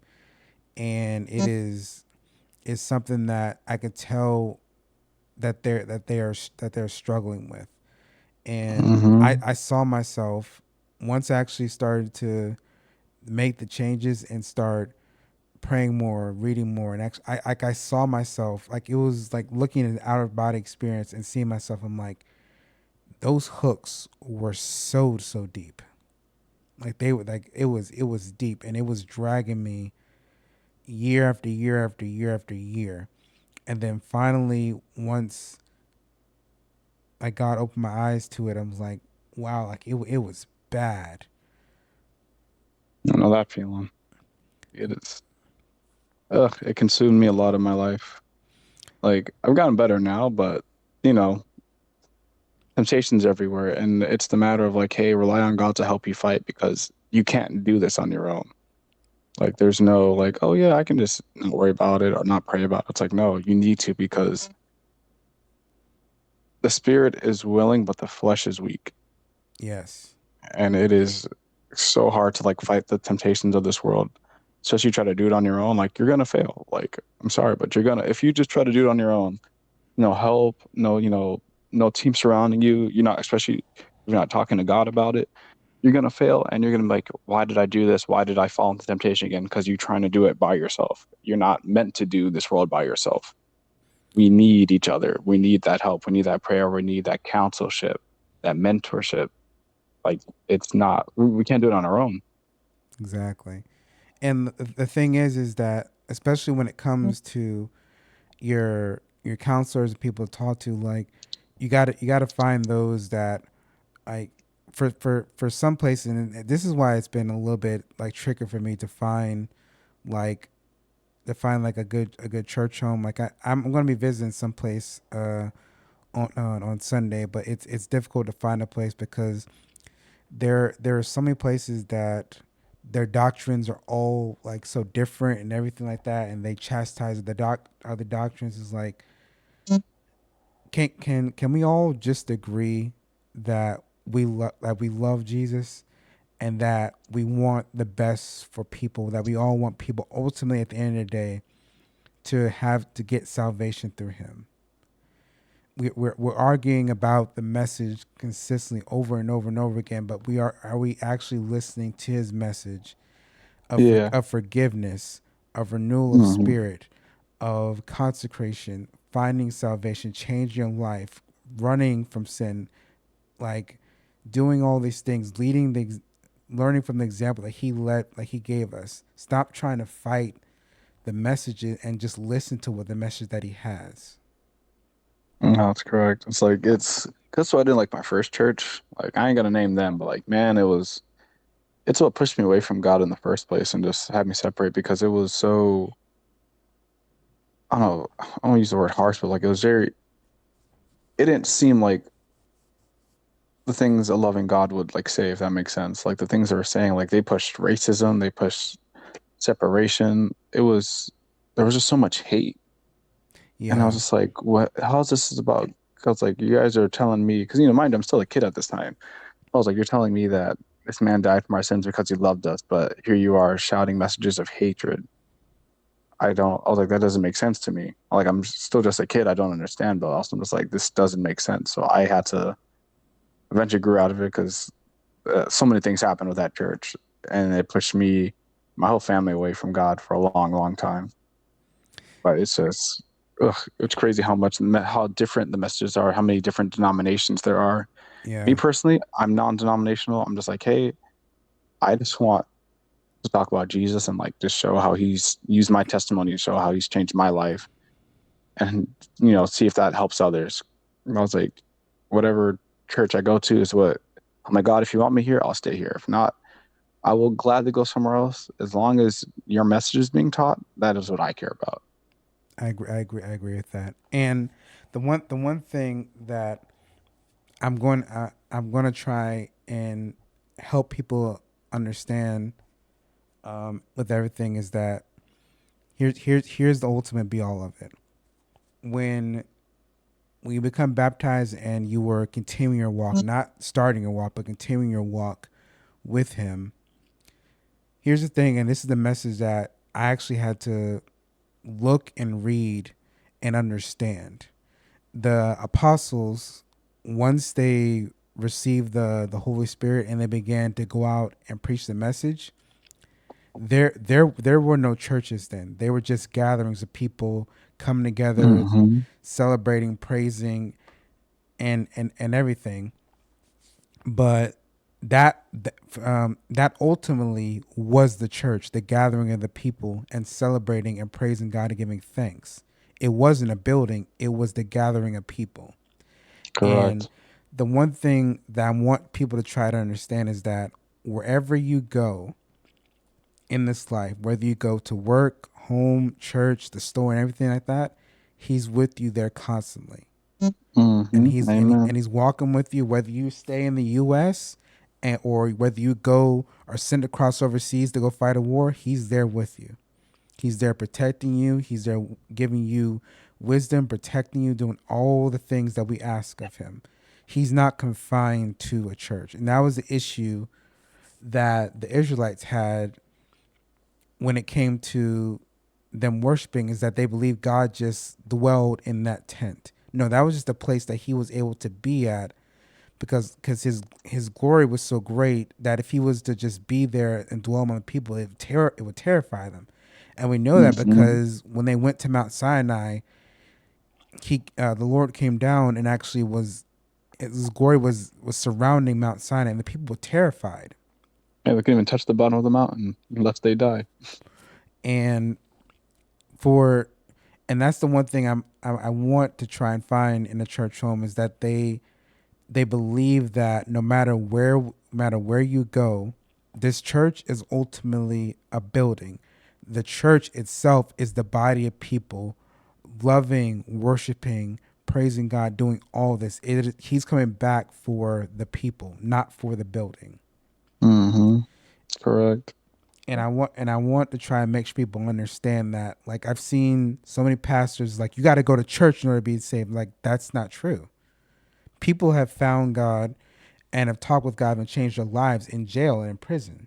[SPEAKER 1] and is something that I could tell that they're struggling with. And
[SPEAKER 2] Mm-hmm.
[SPEAKER 1] I saw myself once I actually started to make the changes and start praying more, reading more, and actually, I saw myself like it was like looking at an out of body experience and seeing myself. I'm like, those hooks were so deep. Like they were like it was deep, and it was dragging me year after year after year after year. And then finally, once like God opened my eyes to it, I was like, wow, like it was bad.
[SPEAKER 2] I know that feeling. It is. Ugh, it consumed me a lot of my life. Like I've gotten better now, but you know, temptation's everywhere, and it's the matter of like, hey, rely on God to help you fight because you can't do this on your own. Like there's no like, oh yeah, I can just not worry about it or not pray about it. It's like, no, you need to because the spirit is willing, but the flesh is weak.
[SPEAKER 1] Yes,
[SPEAKER 2] And it is so hard to like fight the temptations of this world. Especially try to do it on your own, like you're gonna fail. Like, I'm sorry, but you're gonna if you just try to do it on your own, no help, no, no team surrounding you, you're not especially if you're not talking to God about it, you're gonna fail and you're gonna be like, why did I do this? Why did I fall into temptation again? Because you're trying to do it by yourself. You're not meant to do this world by yourself. We need each other. We need that help. We need that prayer. We need that counselship, that mentorship. Like it's not, we can't do it on our own.
[SPEAKER 1] exactly. And the thing is that especially when it comes to your counselors and people to talk to, like you got to find those that like for some places, and this is why it's been a little bit like tricky for me like to find like a good church home. Like I'm going to be visiting some place on Sunday, but it's difficult to find a place because there are so many places that their doctrines are all like so different and everything like that, and they chastise the doctrines. Is like, can we all just agree that we love Jesus, and that we want the best for people, that we all want people ultimately at the end of the day to have to get salvation through him. We're arguing about the message consistently over and over and over again, but are we actually listening to his message
[SPEAKER 2] Yeah.
[SPEAKER 1] of forgiveness, of renewal of
[SPEAKER 2] Hmm.
[SPEAKER 1] spirit, of consecration, finding salvation, changing your life, running from sin, like doing all these things, learning from the example that he gave us. Stop trying to fight the messages and just listen to what the message that he has.
[SPEAKER 2] No, that's correct. It's like, that's why I didn't like my first church. Like, I ain't gonna name them, but like, man, it's what pushed me away from God in the first place and just had me separate because it was so, I don't know, I don't wanna use the word harsh, but like it was very, it didn't seem like the things a loving God would like say, if that makes sense. Like the things they were saying, like they pushed racism, they pushed separation. It was, there was just so much hate. And I was
[SPEAKER 1] Yeah,
[SPEAKER 2] just like, what, how's this about? Because like you guys are telling me, because mind, I'm still a kid at this time. I was like, you're telling me that this man died for our sins because he loved us, but here you are shouting messages of hatred. I was like, that doesn't make sense to me. Like, I'm still just a kid. I don't understand, but also I'm just like, this doesn't make sense. So I had to eventually grew out of it because so many things happened with that church, and it pushed me, my whole family away from God for a long, long time. But it's just, ugh, it's crazy how much, how different the messages are, how many different denominations there are. Me
[SPEAKER 1] yeah,
[SPEAKER 2] personally, I'm non-denominational. I'm just like, hey, I just want to talk about Jesus and like just show how he's used my testimony to show how he's changed my life, and see if that helps others. And I was like, whatever church I go to is what I'm like, God, if you want me here, I'll stay here. If not, I will gladly go somewhere else. As long as your message is being taught, that is what I care about.
[SPEAKER 1] I agree. I agree. I agree with that. And the one thing that I'm going to try and help people understand with everything is that here's the ultimate be all of it. When when you become baptized and you were continuing your walk, not starting your walk, but continuing your walk with Him. Here's the thing, and this is the message that I actually had to look and read and understand. The apostles, once they received the Holy Spirit and they began to go out and preach the message, there were no churches then. They were just gatherings of people coming together,
[SPEAKER 2] Mm-hmm.
[SPEAKER 1] celebrating, praising, and everything. But that ultimately was the church, the gathering of the people and celebrating and praising God and giving thanks. It wasn't a building; it was the gathering of people. And
[SPEAKER 2] Correct.
[SPEAKER 1] the one thing that I want people to try to understand is that wherever you go in this life, whether you go to work, home, church, the store, and everything like that, He's with you there constantly, and
[SPEAKER 2] Mm-hmm. Amen.
[SPEAKER 1] he's walking with you whether you stay in the U.S. and or whether you go or send across overseas to go fight a war. He's there with you. He's there protecting you. He's there giving you wisdom, protecting you, doing all the things that we ask of him. He's not confined to a church. And that was the issue that the Israelites had when it came to them worshiping, is that they believed God just dwelled in that tent. No, that was just a place that he was able to be at because his glory was so great that if he was to just be there and dwell among the people, it would terrify them. And we know that
[SPEAKER 2] Mm-hmm.
[SPEAKER 1] because when they went to Mount Sinai, the Lord came down and actually was his glory was surrounding Mount Sinai, and the people were terrified.
[SPEAKER 2] Yeah, they can even touch the bottom of the mountain unless they die.
[SPEAKER 1] And for and that's the one thing I want to try and find in a church home is that they believe that no matter where you go, this church is ultimately a building. The church itself is the body of people loving, worshiping, praising God, doing all this. He's coming back for the people, not for the building.
[SPEAKER 2] Mm-hmm. Correct.
[SPEAKER 1] And I want to try and make sure people understand that. Like I've seen so many pastors like you got to go to church in order to be saved. Like that's not true. People have found God and have talked with God and changed their lives in jail and in prison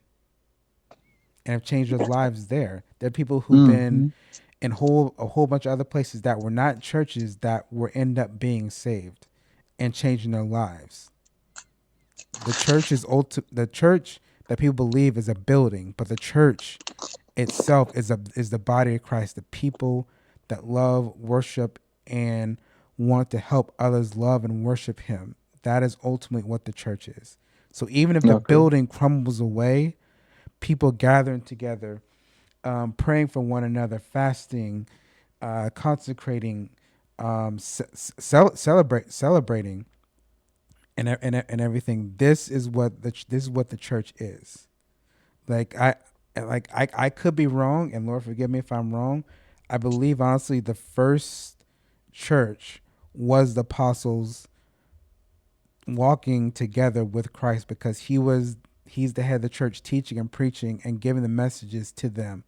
[SPEAKER 1] and have changed their lives there. There are people who've been
[SPEAKER 2] Mm-hmm.
[SPEAKER 1] in a whole bunch of other places that were not churches that were end up being saved and changing their lives. The church that people believe is a building, but the church itself is the body of Christ, the people that love, worship, and want to help others love and worship Him. That is ultimately what the church is. So even if the
[SPEAKER 2] Okay.
[SPEAKER 1] building crumbles away, people gathering together, praying for one another, fasting, consecrating, celebrating, and everything. This is what the church is. Like I could be wrong, and Lord forgive me if I'm wrong. I believe honestly the first church was the apostles walking together with Christ because he's the head of the church teaching and preaching and giving the messages to them.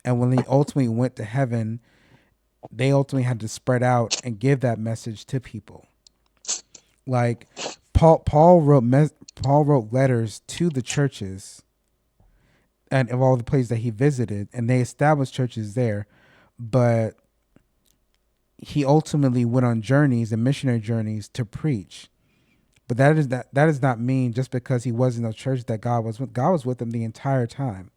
[SPEAKER 1] And when he ultimately went to heaven, they ultimately had to spread out and give that message to people. Like Paul wrote letters to the churches and of all the places that he visited, and they established churches there. But he ultimately went on journeys and missionary journeys to preach. But that does not mean just because he was in a church that God was with him the entire time.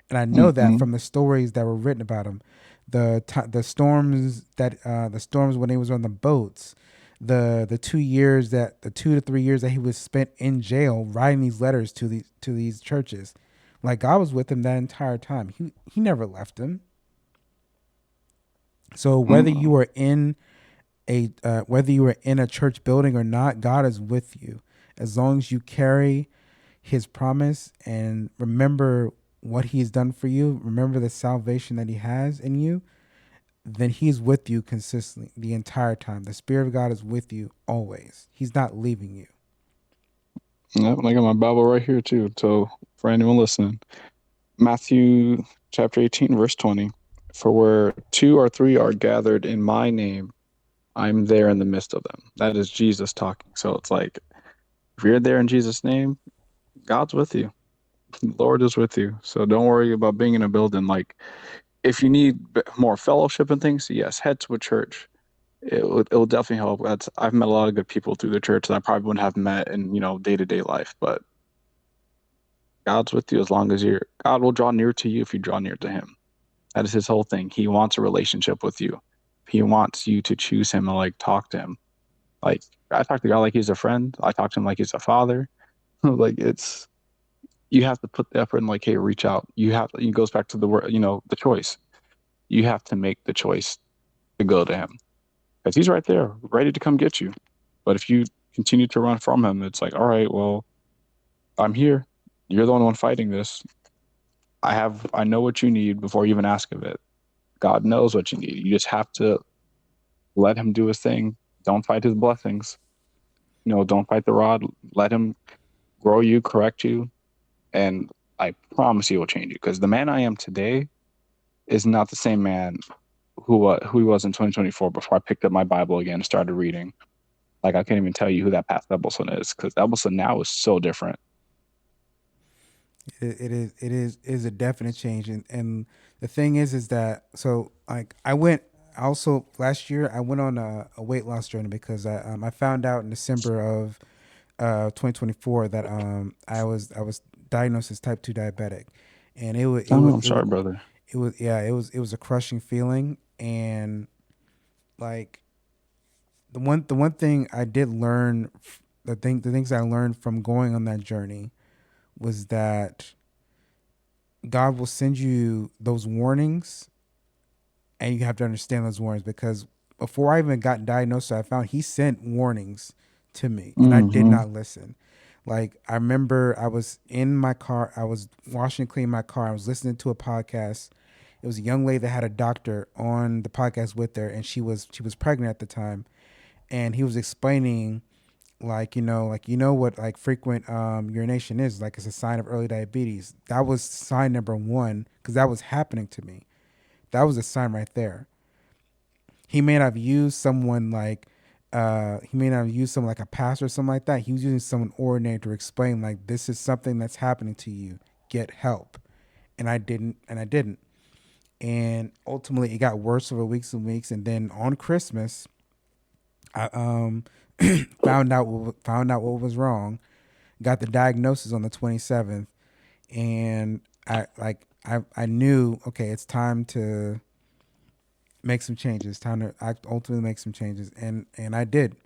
[SPEAKER 1] And I know that
[SPEAKER 2] Mm-hmm.
[SPEAKER 1] from the stories that were written about him, the storms when he was on the boats, the 2 years that the 2 to 3 years that he was spent in jail writing these letters to these churches, like God was with him that entire time. He never left him. So whether you are in a church building or not, God is with you as long as you carry His promise and remember what He's done for you. Remember the salvation that He has in you. Then He's with you consistently the entire time. The Spirit of God is with you always. He's not leaving you.
[SPEAKER 2] Yep, I got my Bible right here too. So for anyone listening, Matthew chapter 18, verse 20. For where two or three are gathered in my name, I'm there in the midst of them. That is Jesus talking. So it's like, if you're there in Jesus' name, God's with you. The Lord is with you. So don't worry about being in a building. Like, if you need more fellowship and things, yes, head to a church. It will definitely help. I've met a lot of good people through the church that I probably wouldn't have met in day-to-day life. But God's with you as long as God will draw near to you if you draw near to Him. That is His whole thing. He wants a relationship with you. He wants you to choose Him and like talk to Him. Like, I talk to God like He's a friend. I talk to Him like He's a father. Like, it's you have to put the effort and like, hey, reach out. It goes back to the word, the choice. You have to make the choice to go to Him because He's right there, ready to come get you. But if you continue to run from Him, it's like, all right, well, I'm here. You're the only one fighting this. I know what you need before you even ask of it. God knows what you need. You just have to let Him do His thing. Don't fight His blessings. Don't fight the rod. Let Him grow you, correct you, and I promise He will change you. Because the man I am today is not the same man who he was in 2024 before I picked up my Bible again and started reading. Like, I can't even tell you who that Pastor Ebelson is because Ebelson now is so different.
[SPEAKER 1] It is a definite change, and the thing is that so like I went also last year I went on a weight loss journey because I found out in December of 2024 that I was diagnosed as type 2 diabetic, and
[SPEAKER 2] Oh, I'm sorry, brother.
[SPEAKER 1] it was a crushing feeling. And like the one thing I did learn, the things I learned from going on that journey was that God will send you those warnings, and you have to understand those warnings because before I even got diagnosed, I found He sent warnings to me, and I did
[SPEAKER 2] Mm-hmm.
[SPEAKER 1] not listen. Like I remember, I was in my car, I was washing and cleaning my car, I was listening to a podcast. It was a young lady that had a doctor on the podcast with her, and she was pregnant at the time, and he was explaining what like frequent urination is. Like it's a sign of early diabetes. That was sign number one because that was happening to me. That was a sign right there. He may not have used someone like he may not have used someone like a pastor or something like that. He was using someone ordinary to explain like this is something that's happening to you. Get help. And I didn't. And ultimately it got worse over weeks and weeks. And then on Christmas, I found out what was wrong. Got the diagnosis on the 27th, and I knew, okay, it's time to make some changes. Time to ultimately make some changes, and I did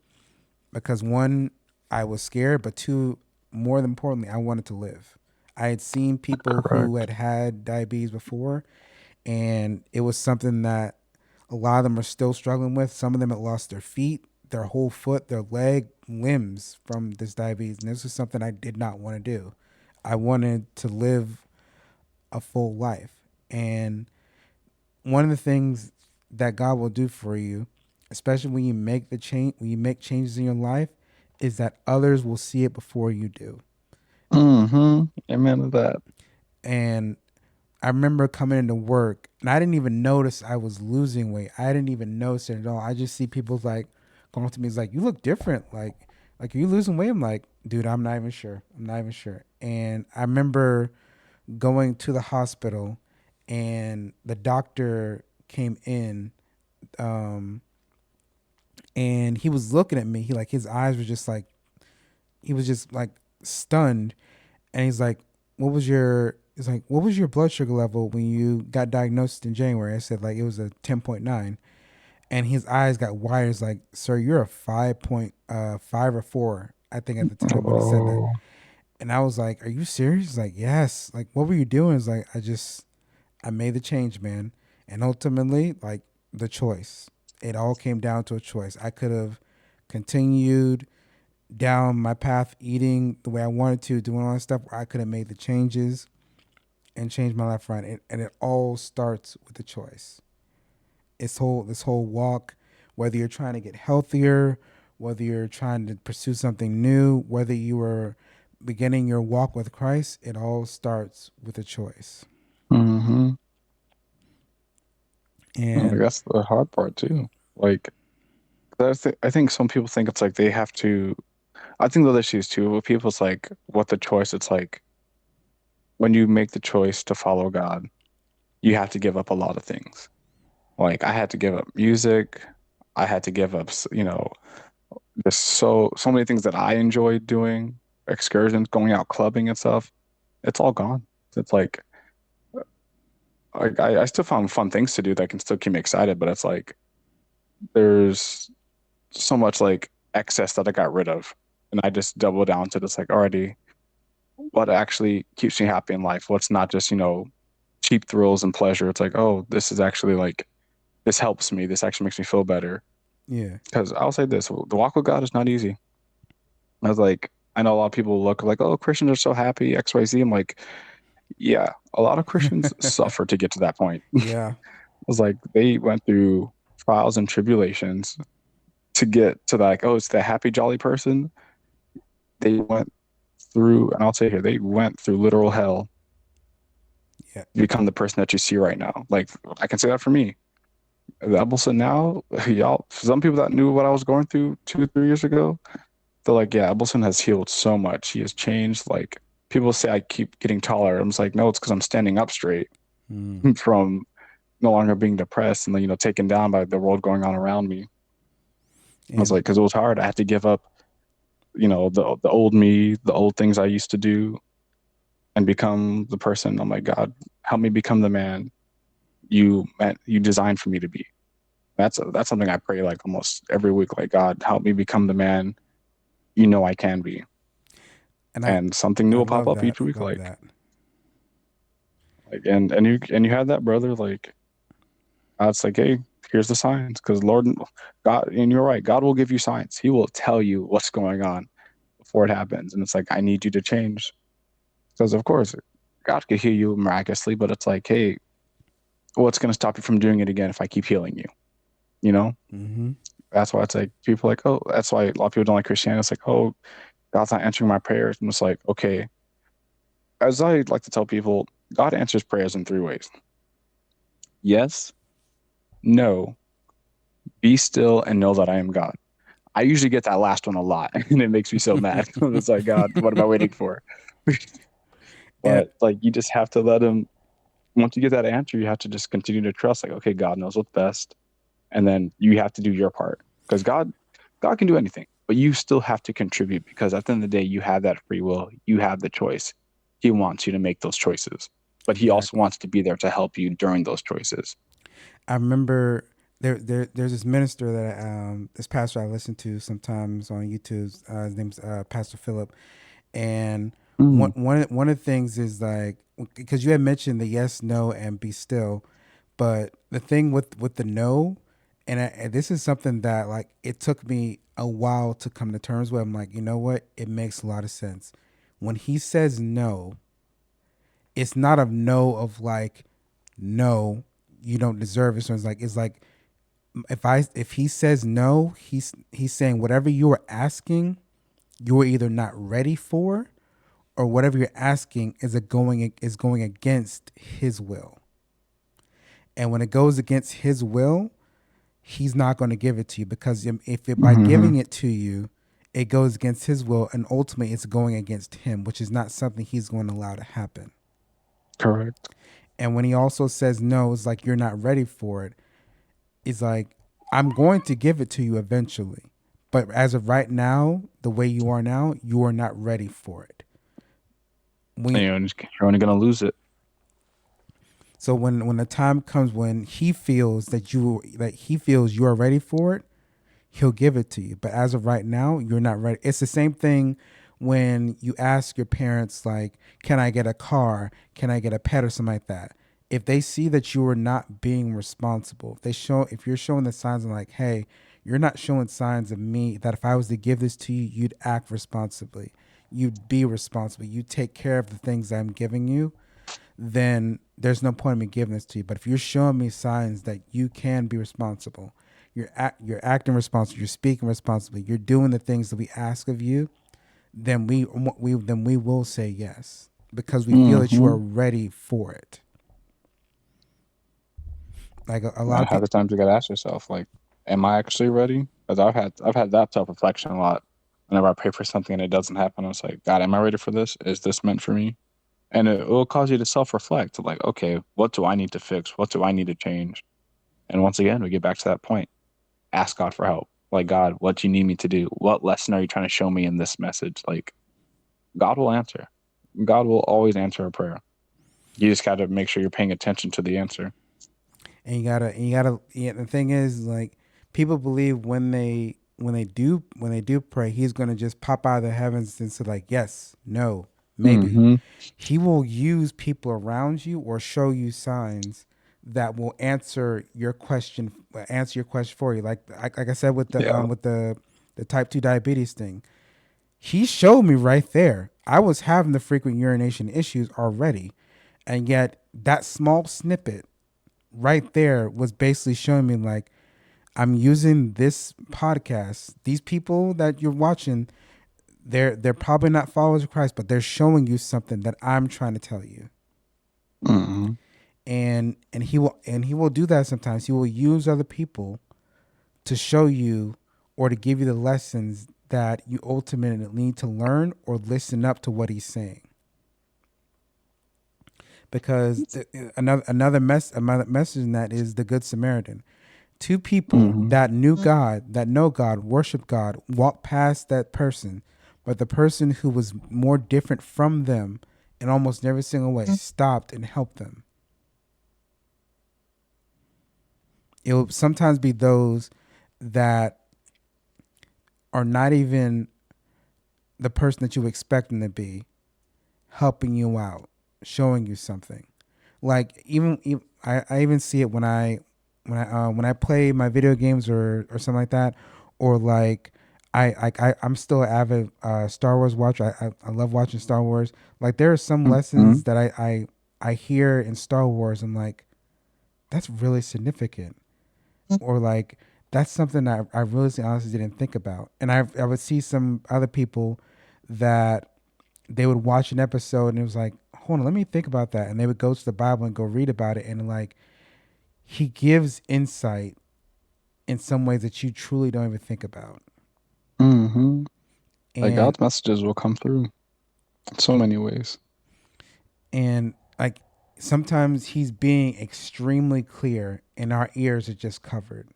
[SPEAKER 1] because one, I was scared, but two, more than importantly, I wanted to live. I had seen people who
[SPEAKER 2] Correct.
[SPEAKER 1] had diabetes before, and it was something that a lot of them are still struggling with. Some of them had lost their feet, their whole foot, their leg, limbs from this diabetes, and this was something I did not want to do. I wanted to live a full life, and one of the things. that God will do for you, especially when you make the change, when you make changes in your life, is that others will see it before you do.
[SPEAKER 2] Mm-hmm. Amen to that.
[SPEAKER 1] And I remember coming into work and I didn't even notice I was losing weight. I didn't even notice it at all. I just see people like going up to me, it's like, you look different. Like, are you losing weight? I'm like, dude, I'm not even sure. I'm not even sure. And I remember going to the hospital and the doctor came in, um, and he was looking at me. He like his eyes were just like he was just like stunned, and he's like, "What was your?" He's like, "What was your blood sugar level when you got diagnosed in January?" I said like it was a 10.9, and his eyes got wide. It's like, "Sir, you're a 5.5 or 4." I think at the time when he said that,
[SPEAKER 2] Oh.
[SPEAKER 1] and I was like, "Are you serious?" He's like, "Yes." Like, what were you doing? It's like I made the change, man, and ultimately, like the choice. It all came down to a choice. I could have continued down my path eating the way I wanted to, doing all that stuff, where I could have made the changes and changed my life around. And it all starts with the choice. This whole walk, whether you're trying to get healthier, whether you're trying to pursue something new, whether you are beginning your walk with Christ, it all starts with a choice.
[SPEAKER 2] Mm-hmm. Like,
[SPEAKER 1] And
[SPEAKER 2] that's the hard part too. Like, I think some people think it's like they have to. I think the other issues too with people is like what the choice. It's like when you make the choice to follow God, you have to give up a lot of things. Like I had to give up music. I had to give up, just so many things that I enjoyed doing, excursions, going out clubbing and stuff. It's all gone. It's like I still found fun things to do that can still keep me excited, but it's like there's so much like excess that I got rid of. And I just double down to this like already what actually keeps me happy in life. What's not just, cheap thrills and pleasure. It's like, oh, this is actually like this helps me. This actually makes me feel better.
[SPEAKER 1] yeah,
[SPEAKER 2] Because I'll say this, the walk with God is not easy. I was like, I know a lot of people look like, oh, Christians are so happy, XYZ. I'm like, yeah, a lot of Christians suffer to get to that point. I
[SPEAKER 1] yeah,
[SPEAKER 2] was like, they went through trials and tribulations to get to like, oh, it's the happy, jolly person. They went through, and I'll say here, they went through literal hell
[SPEAKER 1] yeah,
[SPEAKER 2] to become the person that you see right now. Like, I can say that for me. The Abelson now, y'all, some people that knew what I was going through 2, 3 years ago, they're like, yeah, Abelson has healed so much. He has changed. Like, people say I keep getting taller. I'm just like, no, it's because I'm standing up straight
[SPEAKER 1] mm.
[SPEAKER 2] from no longer being depressed and, taken down by the world going on around me. I was
[SPEAKER 1] And
[SPEAKER 2] like, because it was hard. I had to give up, the old me, the old things I used to do, and become the person. Oh my God, help me become the man you designed for me to be. That's something I pray like almost every week. Like God, help me become the man I can be.
[SPEAKER 1] and
[SPEAKER 2] And something new
[SPEAKER 1] I
[SPEAKER 2] will pop
[SPEAKER 1] love
[SPEAKER 2] up
[SPEAKER 1] that.
[SPEAKER 2] each week.
[SPEAKER 1] Love
[SPEAKER 2] Like
[SPEAKER 1] that.
[SPEAKER 2] and you had that brother. Like God's like, hey, here's the signs. Because Lord, God, and you're right. God will give you signs. He will tell you what's going on before it happens. And it's like, I need you to change. Because of course, God could heal you miraculously, but it's like, hey, what's going to stop you from doing it again if I keep healing you? You know,
[SPEAKER 1] Mm-hmm.
[SPEAKER 2] that's why it's like people are like, oh, that's why a lot of people don't like Christianity. It's like, oh, God's not answering my prayers. I'm just like, okay. As I like to tell people, God answers prayers in 3 ways: yes, no, be still, and know that I am God. I usually get that last one a lot, and it makes me so mad. It's like, God, what am I waiting for?
[SPEAKER 1] And
[SPEAKER 2] But like, you just have to let him. Once you get that answer, you have to just continue to trust. Like, okay, God knows what's best, and then you have to do your part because God can do anything, but you still have to contribute because at the end of the day, you have that free will. You have the choice. He wants you to make those choices, but he also
[SPEAKER 1] exactly.
[SPEAKER 2] wants to be there to help you during those choices.
[SPEAKER 1] I remember there's this minister that this pastor I listen to sometimes on YouTube. His name's Pastor Philip, and
[SPEAKER 2] Mm,
[SPEAKER 1] one of the things is like because you had mentioned the yes, no, and be still, but the thing with the no, and this is something that like it took me a while to come to terms with. I'm like, you know what? It makes a lot of sense. When he says no, it's not a no of like no, you don't deserve it. So it's like if he says no, he's saying whatever you are asking, you are either not ready for, or whatever you're asking is going against his will. And when it goes against his will, he's not going to give it to you, because if it, by
[SPEAKER 2] Mm-hmm.
[SPEAKER 1] giving it to you, it goes against his will, and ultimately it's going against him, which is not something he's going to allow to happen.
[SPEAKER 2] Correct.
[SPEAKER 1] And when he also says no, it's like you're not ready for it. It's like, I'm going to give it to you eventually, but as of right now, the way you are now, you are not ready for it.
[SPEAKER 2] And
[SPEAKER 1] We
[SPEAKER 2] you're only gonna lose it.
[SPEAKER 1] So when the time comes when he feels you are ready for it, he'll give it to you. But as of right now, you're not ready. It's the same thing when you ask your parents, like, can I get a car? Can I get a pet or something like that? If they see that you are not being responsible, if you're showing the signs of like, hey, you're not showing signs of me that if I was to give this to you, you'd act responsibly. You'd be responsible. You take care of the things I'm giving you, then there's no point in me giving this to you. But if you're showing me signs that you can be responsible, you're acting responsibly, you're speaking responsibly, you're doing the things that we ask of you, then we will say yes, because we feel that you
[SPEAKER 2] Mm-hmm.
[SPEAKER 1] are ready for it. Like a lot
[SPEAKER 2] And
[SPEAKER 1] of
[SPEAKER 2] half the
[SPEAKER 1] people.
[SPEAKER 2] times you gotta ask yourself, like, am I actually ready? Because I've had that self reflection a lot. Whenever I pray for something and it doesn't happen, I was like, God, am I ready for this? Is this meant for me? And it will cause you to self reflect, like, okay, what do I need to fix? What do I need to change? And once again, we get back to that point. Ask God for help. Like, God, what do you need me to do? What lesson are you trying to show me in this message? Like, God will answer. God will always answer a prayer. You just got to make sure you're paying attention to the answer.
[SPEAKER 1] Yeah, the thing is, like, people believe when they do pray, he's going to just pop out of the heavens and say like, yes, no, maybe.
[SPEAKER 2] Mm-hmm.
[SPEAKER 1] He will use people around you or show you signs that will answer your question for you. Like I said
[SPEAKER 2] Yeah.
[SPEAKER 1] with the type 2 diabetes thing. He showed me right there. I was having the frequent urination issues already, and yet that small snippet right there was basically showing me like, I'm using this podcast. These people that you're watching, they're probably not followers of Christ, but they're showing you something that I'm trying to tell you.
[SPEAKER 2] Mm-hmm.
[SPEAKER 1] And he will do that sometimes. He will use other people to show you or to give you the lessons that you ultimately need to learn or listen up to what he's saying. Because another message in that is the Good Samaritan. Two people
[SPEAKER 2] Mm-hmm.
[SPEAKER 1] that knew God, that know God, worship God, walked past that person, but the person who was more different from them in almost every single way stopped and helped them. It will sometimes be those that are not even the person that you expect them to be, helping you out, showing you something. Like I even see it when I play my video games or something like that, or like I'm still an avid Star Wars watcher. I love watching Star Wars. Like there are some
[SPEAKER 2] Mm-hmm.
[SPEAKER 1] lessons that I hear in Star Wars. I'm like, that's really significant, or like that's something that I really honestly didn't think about. And I would see some other people that they would watch an episode and it was like, hold on, let me think about that. And they would go to the Bible and go read about it. And like, he gives insight in some ways that you truly don't even think about.
[SPEAKER 2] Mm-hmm. Like
[SPEAKER 1] And,
[SPEAKER 2] God's messages will come through in so many ways.
[SPEAKER 1] and like, sometimes he's being extremely clear and our ears are just covered.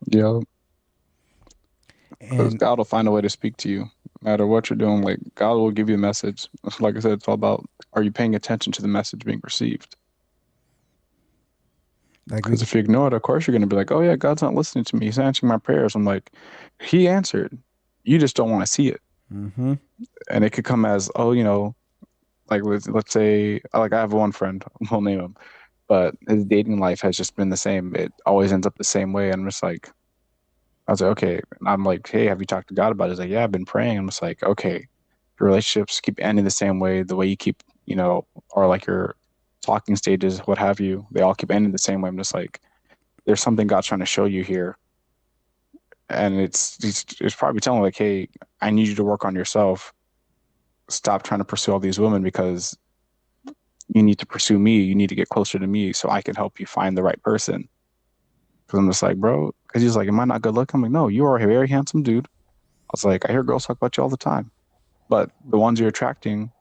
[SPEAKER 2] Yeah. Because
[SPEAKER 1] And
[SPEAKER 2] God will find a way to speak to you, no matter what you're doing. Like God will give you a message. Like I said, it's all about, are you paying attention to the message being received?
[SPEAKER 1] like we
[SPEAKER 2] Because
[SPEAKER 1] could,
[SPEAKER 2] if you ignore it, of course you're going to be like, oh yeah, God's not listening to me. He's answering my prayers. I'm like, He answered. You just don't want to see it.
[SPEAKER 1] mm-hmm,
[SPEAKER 2] And it could come as, oh, like let's say, like I have one friend, we'll name him, but his dating life has just been the same. It always ends up the same way. And I'm just like, I was like, okay. And I'm like, hey, have you talked to God about it? He's like, yeah, I've been praying. I'm just like, okay, your relationships keep ending the same way, the way you keep, or like your talking stages, what have you, they all keep ending the same way. I'm just like, there's something God's trying to show you here, and it's probably telling like, hey, I need you to work on yourself. Stop trying to pursue all these women because you need to pursue me. You need to get closer to me so I can help you find the right person. Because I'm just like, bro, because he's like, am I not good looking? I'm like, no, you are a very handsome dude. I was like, I hear girls talk about you all the time, but the ones you're attracting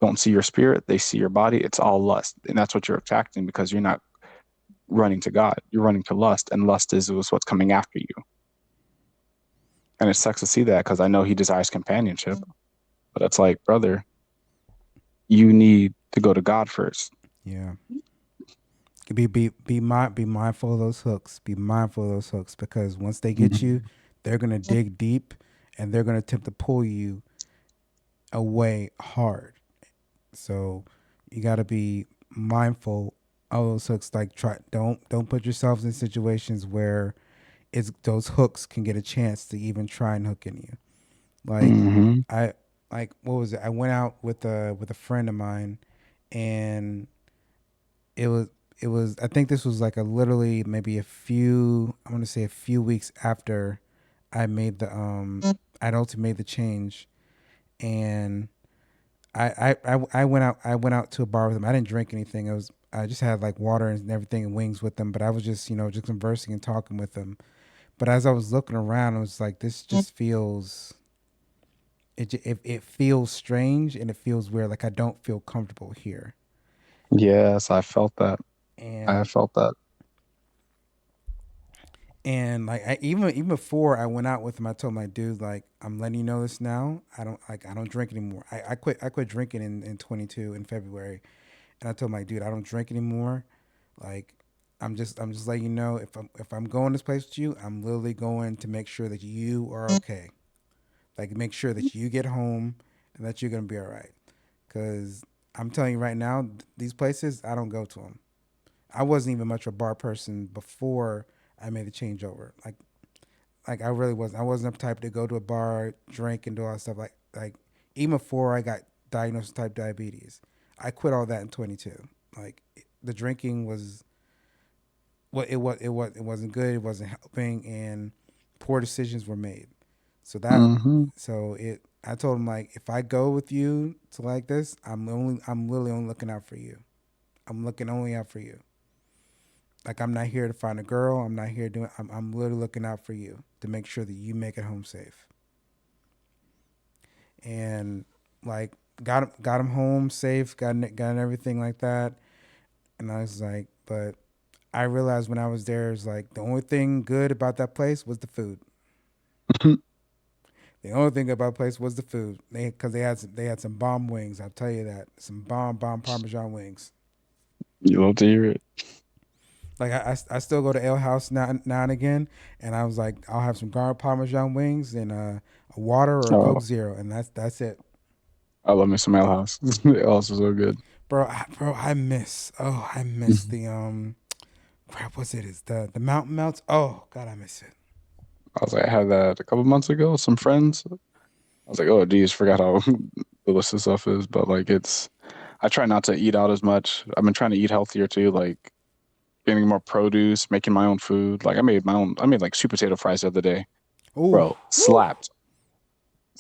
[SPEAKER 2] don't see your spirit. They see your body. It's all lust. And that's what you're attracting because you're not running to God. You're running to lust. And lust is what's coming after you. And it sucks to see that because I know he desires companionship. But it's like, brother, you need to go to God first.
[SPEAKER 1] Yeah. Be mindful of those hooks. Be mindful of those hooks because once they get you,
[SPEAKER 2] Mhm.
[SPEAKER 1] they're gonna dig deep and they're gonna attempt to pull you away hard. So you got to be mindful of those hooks. Like try don't put yourselves in situations where it's those hooks can get a chance to even try and hook in you. Like
[SPEAKER 2] Mhm.
[SPEAKER 1] I like what was it? I went out with a friend of mine, and it was it was I think this was like a literally maybe a few I want to say a few weeks after I made the I'd also made the change, and I went out to a bar with him. I didn't drink anything. It was I just had like water and everything and wings with them. But I was just just conversing and talking with them. But as I was looking around, I was like, this just feels it feels strange and it feels weird. Like I don't feel comfortable here.
[SPEAKER 2] Yes, I felt that. I
[SPEAKER 1] And
[SPEAKER 2] felt that.
[SPEAKER 1] like even before I went out with him, I told my dude like I'm letting you know this now. I don't drink anymore. I quit drinking in 22 in February, and I told my dude I don't drink anymore. Like I'm just letting you know if I'm going this place with you, I'm literally going to make sure that you are okay. Like make sure that you get home and that you're gonna be all right. Cause I'm telling you right now, these places I don't go to them. I wasn't even much of a bar person before I made the changeover. Like I really wasn't. I wasn't the type to go to a bar, drink, and do all that stuff. Like even before I got diagnosed with type diabetes, I quit all that in 22. Like the drinking was it wasn't good. It wasn't helping, and poor decisions were made. So that
[SPEAKER 2] Hmm.
[SPEAKER 1] so it. I told him like if I go with you to like this, I'm literally only looking out for you. I'm looking only out for you. Like I'm not here to find a girl. I'm not here doing. I'm literally looking out for you to make sure that you make it home safe. And like got him home safe. Got everything like that. And I was like, but I realized when I was there is like the only thing good about that place was the food. The only thing about the place was the food. Because they had some bomb wings. I'll tell you that some bomb Parmesan wings.
[SPEAKER 2] You love to hear it.
[SPEAKER 1] Like I still go to Ale House now and again, and I was like I'll have some garlic Parmesan wings and a water or a Coke
[SPEAKER 2] Oh,
[SPEAKER 1] Zero, and that's it,
[SPEAKER 2] I love me some Ale House. Ale House is so good.
[SPEAKER 1] bro. I miss
[SPEAKER 2] Mhm.
[SPEAKER 1] the crap. What's it? Is the Mountain Melts? Oh God, I miss it.
[SPEAKER 2] I was like, I had that a couple months ago with some friends. I was like, oh, geez, forgot how delicious stuff is. But like, I try not to eat out as much. I've been trying to eat healthier too, like getting more produce, making my own food. Like, I made like sweet potato fries the other day.
[SPEAKER 1] Ooh,
[SPEAKER 2] Bro,
[SPEAKER 1] woo.
[SPEAKER 2] slapped.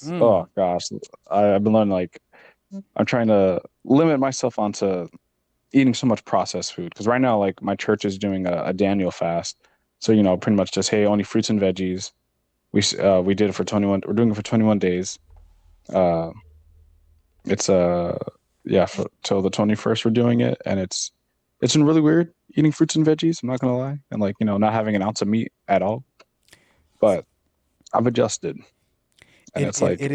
[SPEAKER 1] Mm.
[SPEAKER 2] Oh gosh. I've been learning like, I'm trying to limit myself onto eating so much processed food because right now like my church is doing a Daniel fast, so pretty much just hey only fruits and veggies. We did it for 21. We're doing it for 21 days. Uh, it's yeah till the 21st we're doing it, and it's been really weird eating fruits and veggies. I'm not gonna lie, and like not having an ounce of meat at all. But I've adjusted, and it's like
[SPEAKER 1] It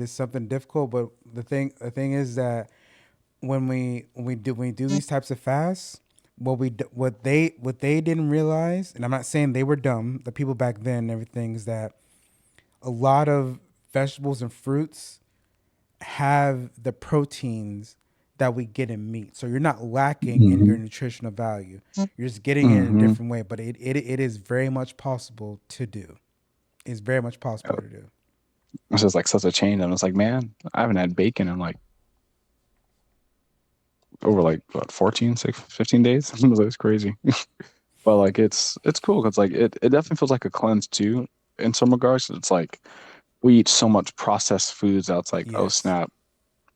[SPEAKER 1] is something difficult, but the thing is that when we do these types of fasts, what they didn't realize, and I'm not saying they were dumb, the people back then and everything, is that a lot of vegetables and fruits have the proteins that we get in meat. So you're not lacking in your
[SPEAKER 2] hmm
[SPEAKER 1] nutritional value. You're just getting it in a
[SPEAKER 2] hmm
[SPEAKER 1] different way. But it is very much possible to do. It's very much possible to do.
[SPEAKER 2] it's just like such a change. And it's like, man, I haven't had bacon in like over like what 14, 15 days. It's crazy. But like it's cool because like it definitely feels like a cleanse too in some regards. It's like we eat so much processed foods that's like, oh
[SPEAKER 1] Yes.
[SPEAKER 2] snap.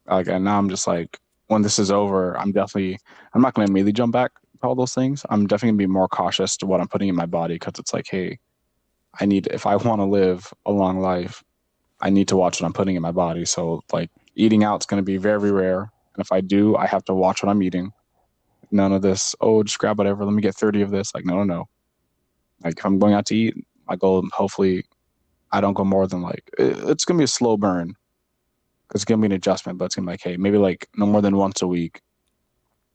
[SPEAKER 2] Like, and now I'm just like, when this is over, I'm not gonna immediately jump back to all those things. I'm definitely gonna be more cautious to what I'm putting in my body because it's like, hey, if I want to live a long life, I need to watch what I'm putting in my body. So like eating out is gonna be very rare. And if I do, I have to watch what I'm eating. None of this, oh, just grab whatever, let me get 30 of this. Like, no, no, no. Like if I'm going out to eat, my goal hopefully I don't go more than like it's gonna be a slow burn. It's gonna be an adjustment, but it's gonna be like, hey, maybe like no more than once a week.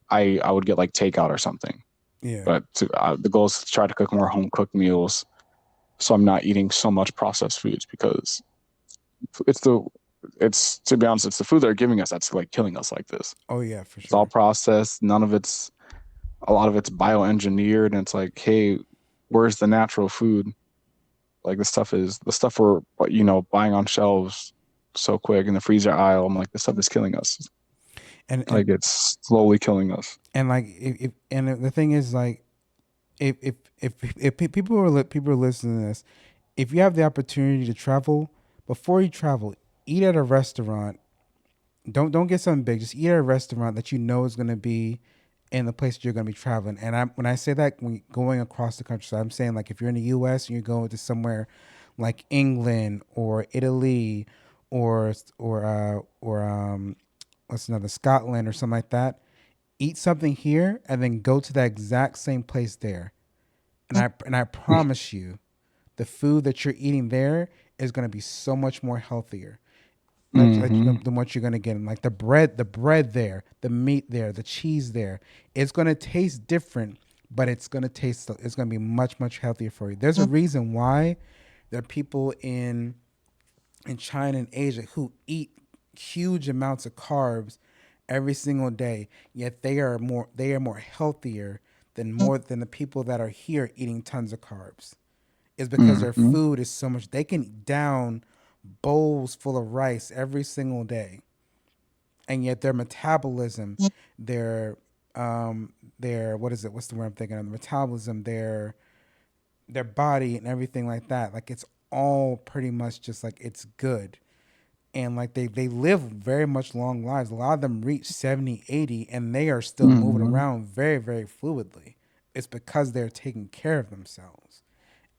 [SPEAKER 2] I would get like takeout or something.
[SPEAKER 1] Yeah.
[SPEAKER 2] But the goal is to try to cook more home cooked meals, so I'm not eating so much processed foods because it's the it's to be honest, it's the food they're giving us that's like killing us like this.
[SPEAKER 1] Oh yeah, for
[SPEAKER 2] It's all
[SPEAKER 1] sure.
[SPEAKER 2] processed. None of it's a lot of it's bioengineered, and it's like, hey, where's the natural food? Like the stuff we're buying on shelves so quick in the freezer aisle. I'm like, this stuff is killing us.
[SPEAKER 1] And
[SPEAKER 2] Like it's slowly killing us.
[SPEAKER 1] like if and the thing is like if people are listening to this, if you have the opportunity to travel, before you travel, eat at a restaurant. Don't get something big. Just eat at a restaurant that you know is going to be in the place that you're going to be traveling. And when I say that, when going across the country, so I'm saying like if you're in the U.S. and you're going to somewhere like England or Italy or what's another, Scotland or something like that, eat something here and then go to that exact same place there. And I promise you, the food that you're eating there is going to be so much more healthier
[SPEAKER 2] Hmm.
[SPEAKER 1] than what you're gonna get. Like the bread there, the meat there, the cheese there, it's gonna taste different, but it's gonna be much healthier for you. There's a reason why there are people in China and Asia who eat huge amounts of carbs every single day, yet they are more healthier than the people that are here eating tons of carbs. Is because their
[SPEAKER 2] Hmm.
[SPEAKER 1] food is so much they can down bowls full of rice every single day, and yet their metabolism, their their what is it? What's the word I'm thinking of? The metabolism, their body and everything like that. Like it's all pretty much just like it's good. And like they live very much long lives. A lot of them reach 70, 80, and they are still moving
[SPEAKER 2] Hmm.
[SPEAKER 1] around very fluidly. It's because they're taking care of themselves.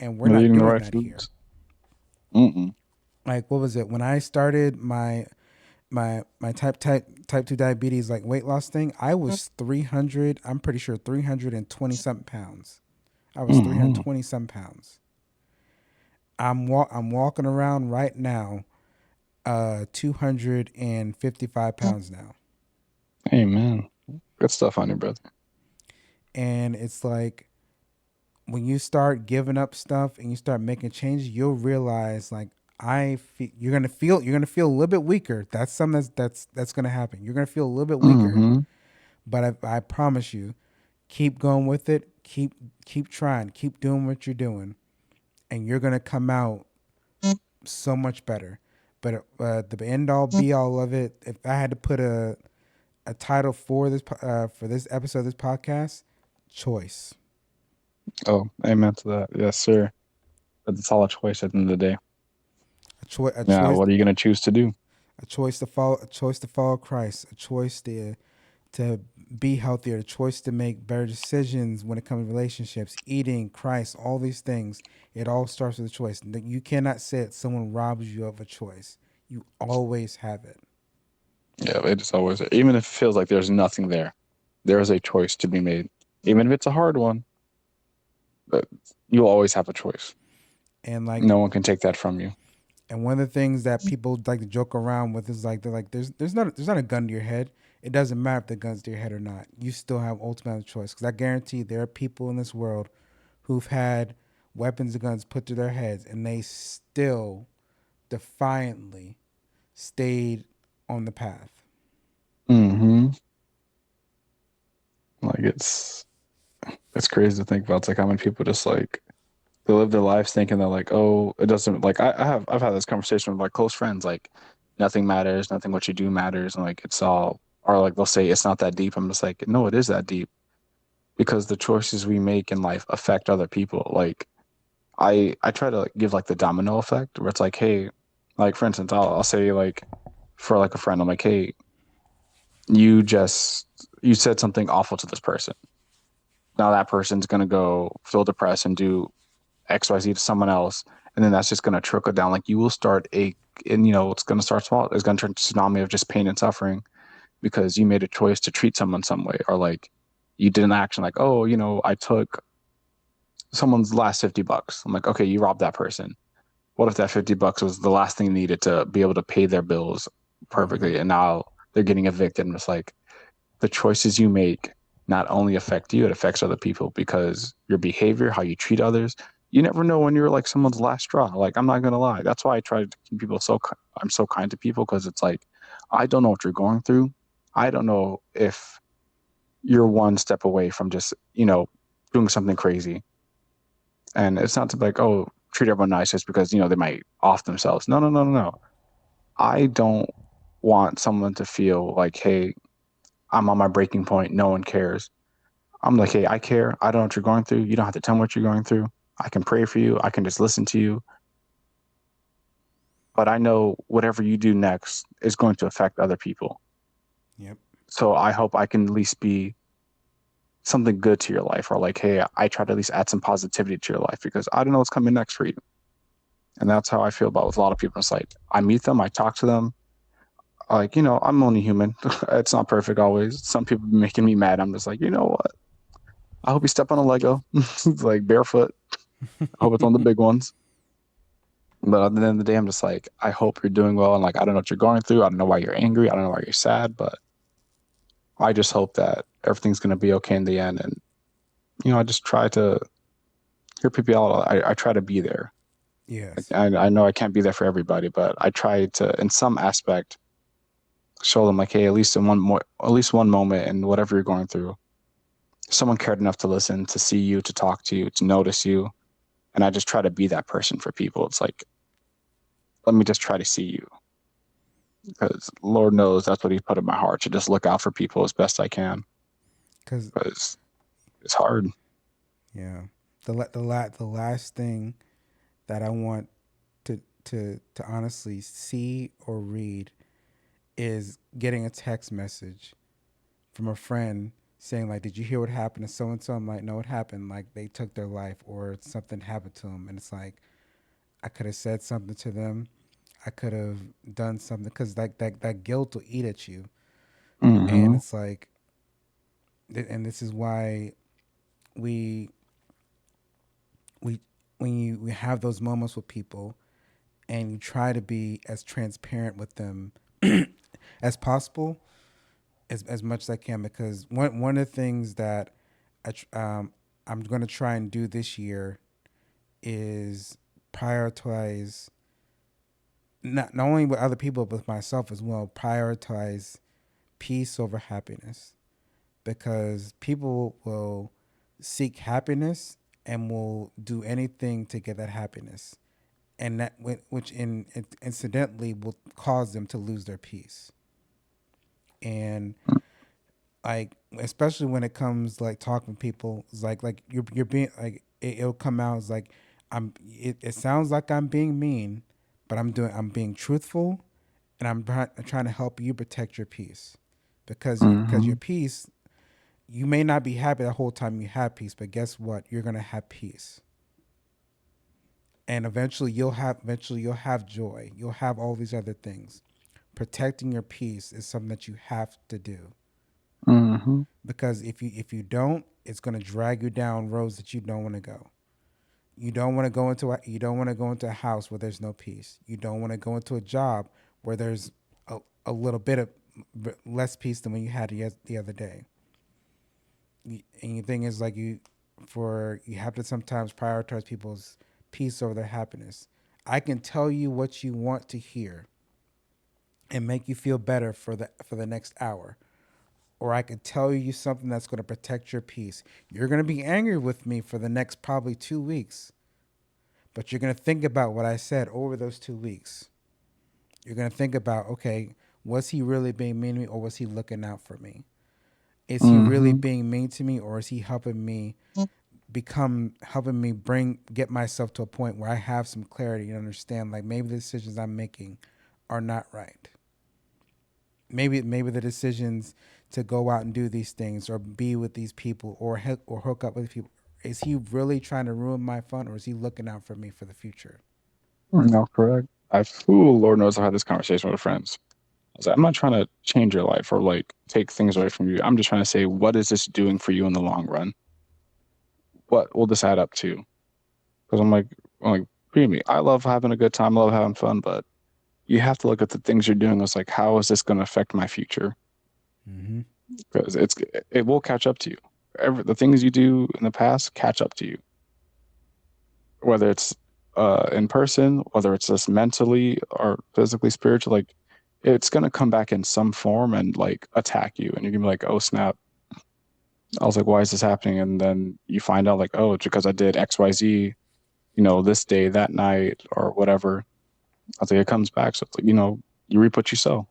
[SPEAKER 1] And we're
[SPEAKER 2] Are they
[SPEAKER 1] not
[SPEAKER 2] eating the
[SPEAKER 1] doing
[SPEAKER 2] right
[SPEAKER 1] that here.
[SPEAKER 2] foods? Mm-mm.
[SPEAKER 1] Like what was it? When I started my type 2 diabetes like weight loss thing, I was 300, I'm pretty sure 320 something pounds. I was
[SPEAKER 2] Hmm.
[SPEAKER 1] 320 some pounds. I'm walking around right now 255 pounds now.
[SPEAKER 2] Hey man, good stuff on your brother.
[SPEAKER 1] And it's like when you start giving up stuff and you start making changes, you'll realize like you're gonna feel a little bit weaker. That's something that's gonna happen. You're gonna feel a little bit weaker,
[SPEAKER 2] Hmm.
[SPEAKER 1] but I promise you, keep going with it. Keep trying. Keep doing what you're doing, and you're gonna come out so much better. But the end all be all of it, if I had to put a title for this episode of this podcast, choice.
[SPEAKER 2] Oh, amen to that. Yes, sir. But it's all a choice at the end of the day.
[SPEAKER 1] A choice. A
[SPEAKER 2] Yeah,
[SPEAKER 1] choice.
[SPEAKER 2] what are you gonna choose to do?
[SPEAKER 1] A choice to follow. A choice to follow Christ. A choice to be healthier. A choice to make better decisions when it comes to relationships, eating, Christ, all these things. It all starts with a choice. You cannot say that someone robs you of a choice. You always have it.
[SPEAKER 2] Yeah, it is always even if it feels like there's nothing there, there is a choice to be made. Even if it's a hard one, but you'll always have a choice.
[SPEAKER 1] And like
[SPEAKER 2] No one can take that from you.
[SPEAKER 1] And one of the things that people like to joke around with is like they're like there's not a gun to your head. It doesn't matter if the gun's to your head or not. You still have ultimate choice because I guarantee there are people in this world who've had weapons and guns put to their heads and they still defiantly stayed on the path.
[SPEAKER 2] Hmm. Like it's crazy to think about. It's like how many people just like they live their lives thinking that like, oh, it doesn't like I've had this conversation with like close friends, like nothing matters, nothing what you do matters, and like it's all or like they'll say it's not that deep. I'm just like, no, it is that deep because the choices we make in life affect other people. Like I try to like, give like the domino effect where it's like, hey, like for instance, I'll say like for like a friend, I'm like, hey, you just you said something awful to this person. Now that person's gonna go feel depressed and do XYZ to someone else, and then that's just gonna trickle down. Like you will start and it's gonna start small. It's gonna turn to tsunami of just pain and suffering because you made a choice to treat someone some way, or like you did an action like, oh, I took someone's last $50. I'm like, okay, you robbed that person. What if that $50 was the last thing needed to be able to pay their bills
[SPEAKER 1] Mm-hmm.
[SPEAKER 2] perfectly, and now they're getting evicted? And it's like the choices you make not only affect you, it affects other people because your behavior, how you treat others. You never know when you're like someone's last straw. Like I'm not gonna lie, that's why I try to keep people I'm so kind to people because it's like I don't know what you're going through. I don't know if you're one step away from just doing something crazy. And it's not to be like, oh, treat everyone nice just because they might off themselves. No, no, no, no, no. I don't want someone to feel like, hey, I'm on my breaking point. No one cares. I'm like, hey, I care. I don't know what you're going through. You don't have to tell me what you're going through. I can pray for you. I can just listen to you. But I know whatever you do next is going to affect other people.
[SPEAKER 1] Yep.
[SPEAKER 2] So I hope I can at least be something good to your life, or like, hey, I try to at least add some positivity to your life because I don't know what's coming next for you. And that's how I feel about with a lot of people. It's like I meet them, I talk to them. Like, I'm only human. It's not perfect always. Some people be making me mad. I'm just like, you know what? I hope you step on a Lego, like barefoot. I hope it's one of the big ones. But at the end of the day, I'm just like, I hope you're doing well. And like, I don't know what you're going through. I don't know why you're angry. I don't know why you're sad. But I just hope that everything's going to be okay in the end. And, I just try to hear people out. I try to be there. Like,
[SPEAKER 1] Yes.
[SPEAKER 2] I know I can't be there for everybody, but I try to, in some aspect, show them like, hey, at least one moment in whatever you're going through, someone cared enough to listen, to see you, to talk to you, to notice you. And I just try to be that person for people. It's like, let me just try to see you because Lord knows that's what He put in my heart to just look out for people as best I can
[SPEAKER 1] Because
[SPEAKER 2] because it's hard.
[SPEAKER 1] yeah, the last thing that I want to honestly see or read is getting a text message from a friend saying like, "Did you hear what happened to so and so?" I'm like, "No, what happened? Like they took their life or something happened to them." And it's like I could have said something to them. I could have done something because like that guilt will eat at you, and
[SPEAKER 2] Mm-hmm.
[SPEAKER 1] it's like, and this is why we we when we have those moments with people and you try to be as transparent with them as possible as much as I can because one of the things that I'm going to try and do this year is prioritize not only with other people but with myself as well, prioritize peace over happiness because people will seek happiness and will do anything to get that happiness and that which incidentally will cause them to lose their peace. And like especially when it comes like talking to people, it's like you're being like it'll come out as like it sounds like I'm being mean, but I'm being truthful, and I'm trying to help you protect your peace, because
[SPEAKER 2] Mm-hmm.
[SPEAKER 1] your peace, you may not be happy the whole time you have peace, but guess what? You're gonna have peace, and eventually you'll have joy. You'll have all these other things. Protecting your peace is something that you have to do
[SPEAKER 2] Mm-hmm.
[SPEAKER 1] because if you don't, it's going to drag you down roads that you don't want to go. You don't want to go into a house where there's no peace. You don't want to go into a job where there's a little bit of less peace than when you had the other day. And the thing is like you have to sometimes prioritize people's peace over their happiness. I can tell you what you want to hear and make you feel better for the next hour, or I could tell you something that's going to protect your peace. You're going to be angry with me for the next probably 2 weeks, but you're going to think about what I said over those 2 weeks. You're going to think about, okay, Was he really being mean to me, or was he looking out for me? Is he really
[SPEAKER 2] Mm-hmm.
[SPEAKER 1] being mean to me, or is he helping me bring get myself to a point where I have some clarity and understand like maybe the decisions I'm making are not right. Maybe the decisions to go out and do these things or be with these people or hook up with people, is he really trying to ruin my fun, or is he looking out for me for the future?
[SPEAKER 2] No, correct. Lord knows, I've had this conversation with friends. I was like, I'm not trying to change your life or like take things away from you. I'm just trying to say, what is this doing for you in the long run? What will this add up to? Because I'm like, believe me, I love having a good time, love having fun, but you have to look at the things you're doing as like, how is this going to affect my future?
[SPEAKER 1] Mm-hmm.
[SPEAKER 2] Because it will catch up to you. The things you do in the past catch up to you, whether it's in person, whether it's just mentally or physically, spiritual. Like it's gonna come back in some form and like attack you, and you're gonna be like, oh snap. I was like, why is this happening? And then you find out like, oh, it's because I did X, Y, Z, this day, that night, or whatever. I was like, it comes back. So it's like, you reap what you sow.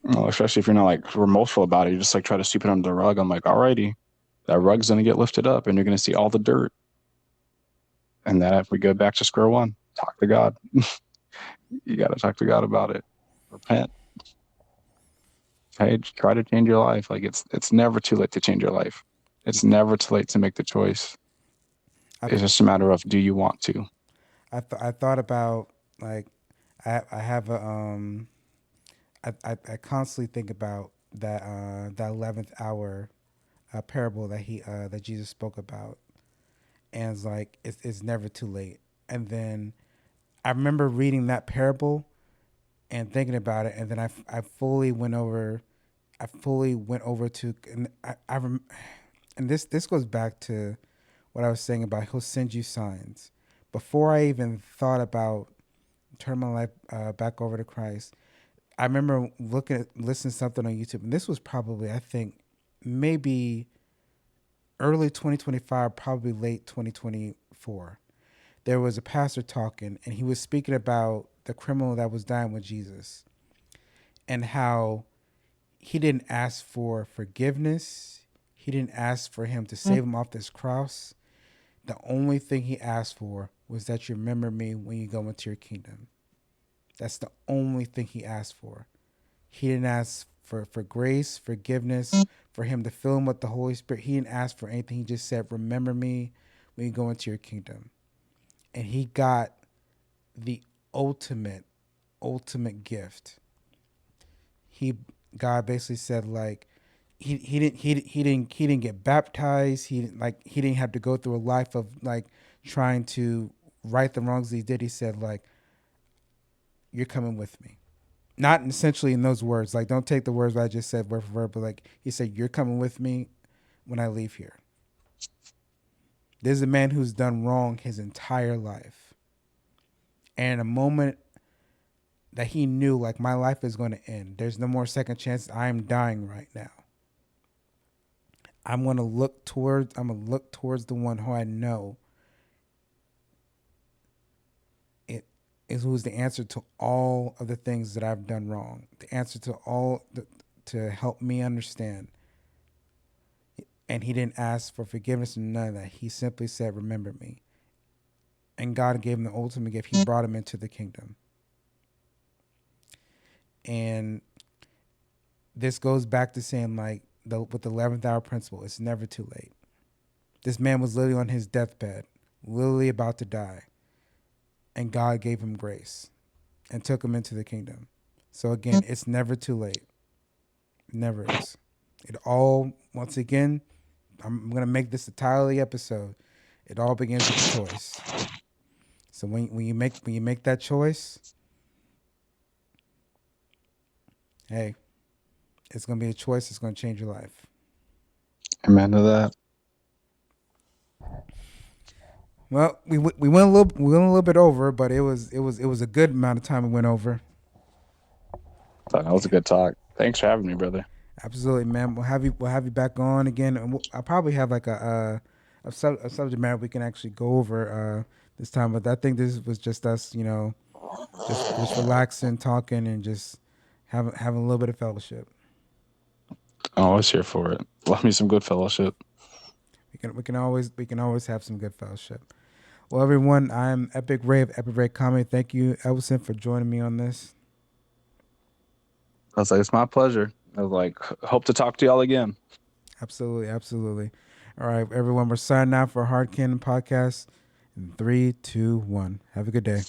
[SPEAKER 2] Especially if you're not like remorseful about it, you just like try to sweep it under the rug. I'm like, alrighty, that rug's gonna get lifted up, and you're gonna see all the dirt. And then if we go back to square one, talk to God. You got to talk to God about it. Repent. Hey, try to change your life. Like it's never too late to change your life. It's never too late to make the choice.
[SPEAKER 1] I
[SPEAKER 2] It's just a matter of, do you want to?
[SPEAKER 1] I thought about like I have a I constantly think about that 11th hour parable that Jesus spoke about, and it's like it's never too late. And then I remember reading that parable and thinking about it, and then I fully went over to, and and this goes back to what I was saying about he'll send you signs. Before I even thought about turning my life back over to Christ, I remember listening to something on YouTube, and this was probably, I think, maybe early 2025, probably late 2024. There was a pastor talking, and he was speaking about the criminal that was dying with Jesus and how he didn't ask for forgiveness. He didn't ask for him to save him off this cross. The only thing he asked for was that you remember me when you go into your kingdom. That's the only thing he asked for. He didn't ask for grace, forgiveness, for him to fill him with the Holy Spirit. He didn't ask for anything. He just said, remember me when you go into your kingdom. And he got the ultimate, ultimate gift. He God basically said like he didn't get baptized. He didn't have to go through a life of like trying to right the wrongs he did. He said like, you're coming with me. Not essentially in those words. Like, don't take the words that I just said word for word, but like he said, you're coming with me when I leave here. There's a man who's done wrong his entire life. And in a moment that he knew like my life is going to end. There's no more second chances. I am dying right now. I'm gonna look towards the one who I know it is who's the answer to all of the things that I've done wrong. The answer to to help me understand. And he didn't ask for forgiveness and none of that. He simply said, remember me. And God gave him the ultimate gift. He brought him into the kingdom. And this goes back to saying like with the 11th hour principle, it's never too late. This man was literally on his deathbed, literally about to die. And God gave him grace and took him into the kingdom. So again, it's never too late. It never is. It all, once again, I'm going to make this a title of the episode. It all begins with a choice. So when you make that choice, hey, it's going to be a choice that's going to change your life.
[SPEAKER 2] Amen to that.
[SPEAKER 1] Well, we went a little bit over, but it was a good amount of time we went over.
[SPEAKER 2] That was a good talk. Thanks for having me, brother.
[SPEAKER 1] Absolutely, man. We'll have you back on again, and I'll probably have like a subject matter we can actually go over this time. But I think this was just us, just relaxing, talking, and just having a little bit of fellowship.
[SPEAKER 2] Oh, let's here for it. Love me some good fellowship.
[SPEAKER 1] We can always have some good fellowship. Well, everyone, I'm Epic Ray of Epic Ray Comedy. Thank you, Elson, for joining me on this.
[SPEAKER 2] I was like, it's my pleasure. I was like, hope to talk to y'all again.
[SPEAKER 1] Absolutely, absolutely. All right, everyone, we're signing out for Hard Cannon Podcast in 3, 2, 1. Have a good day.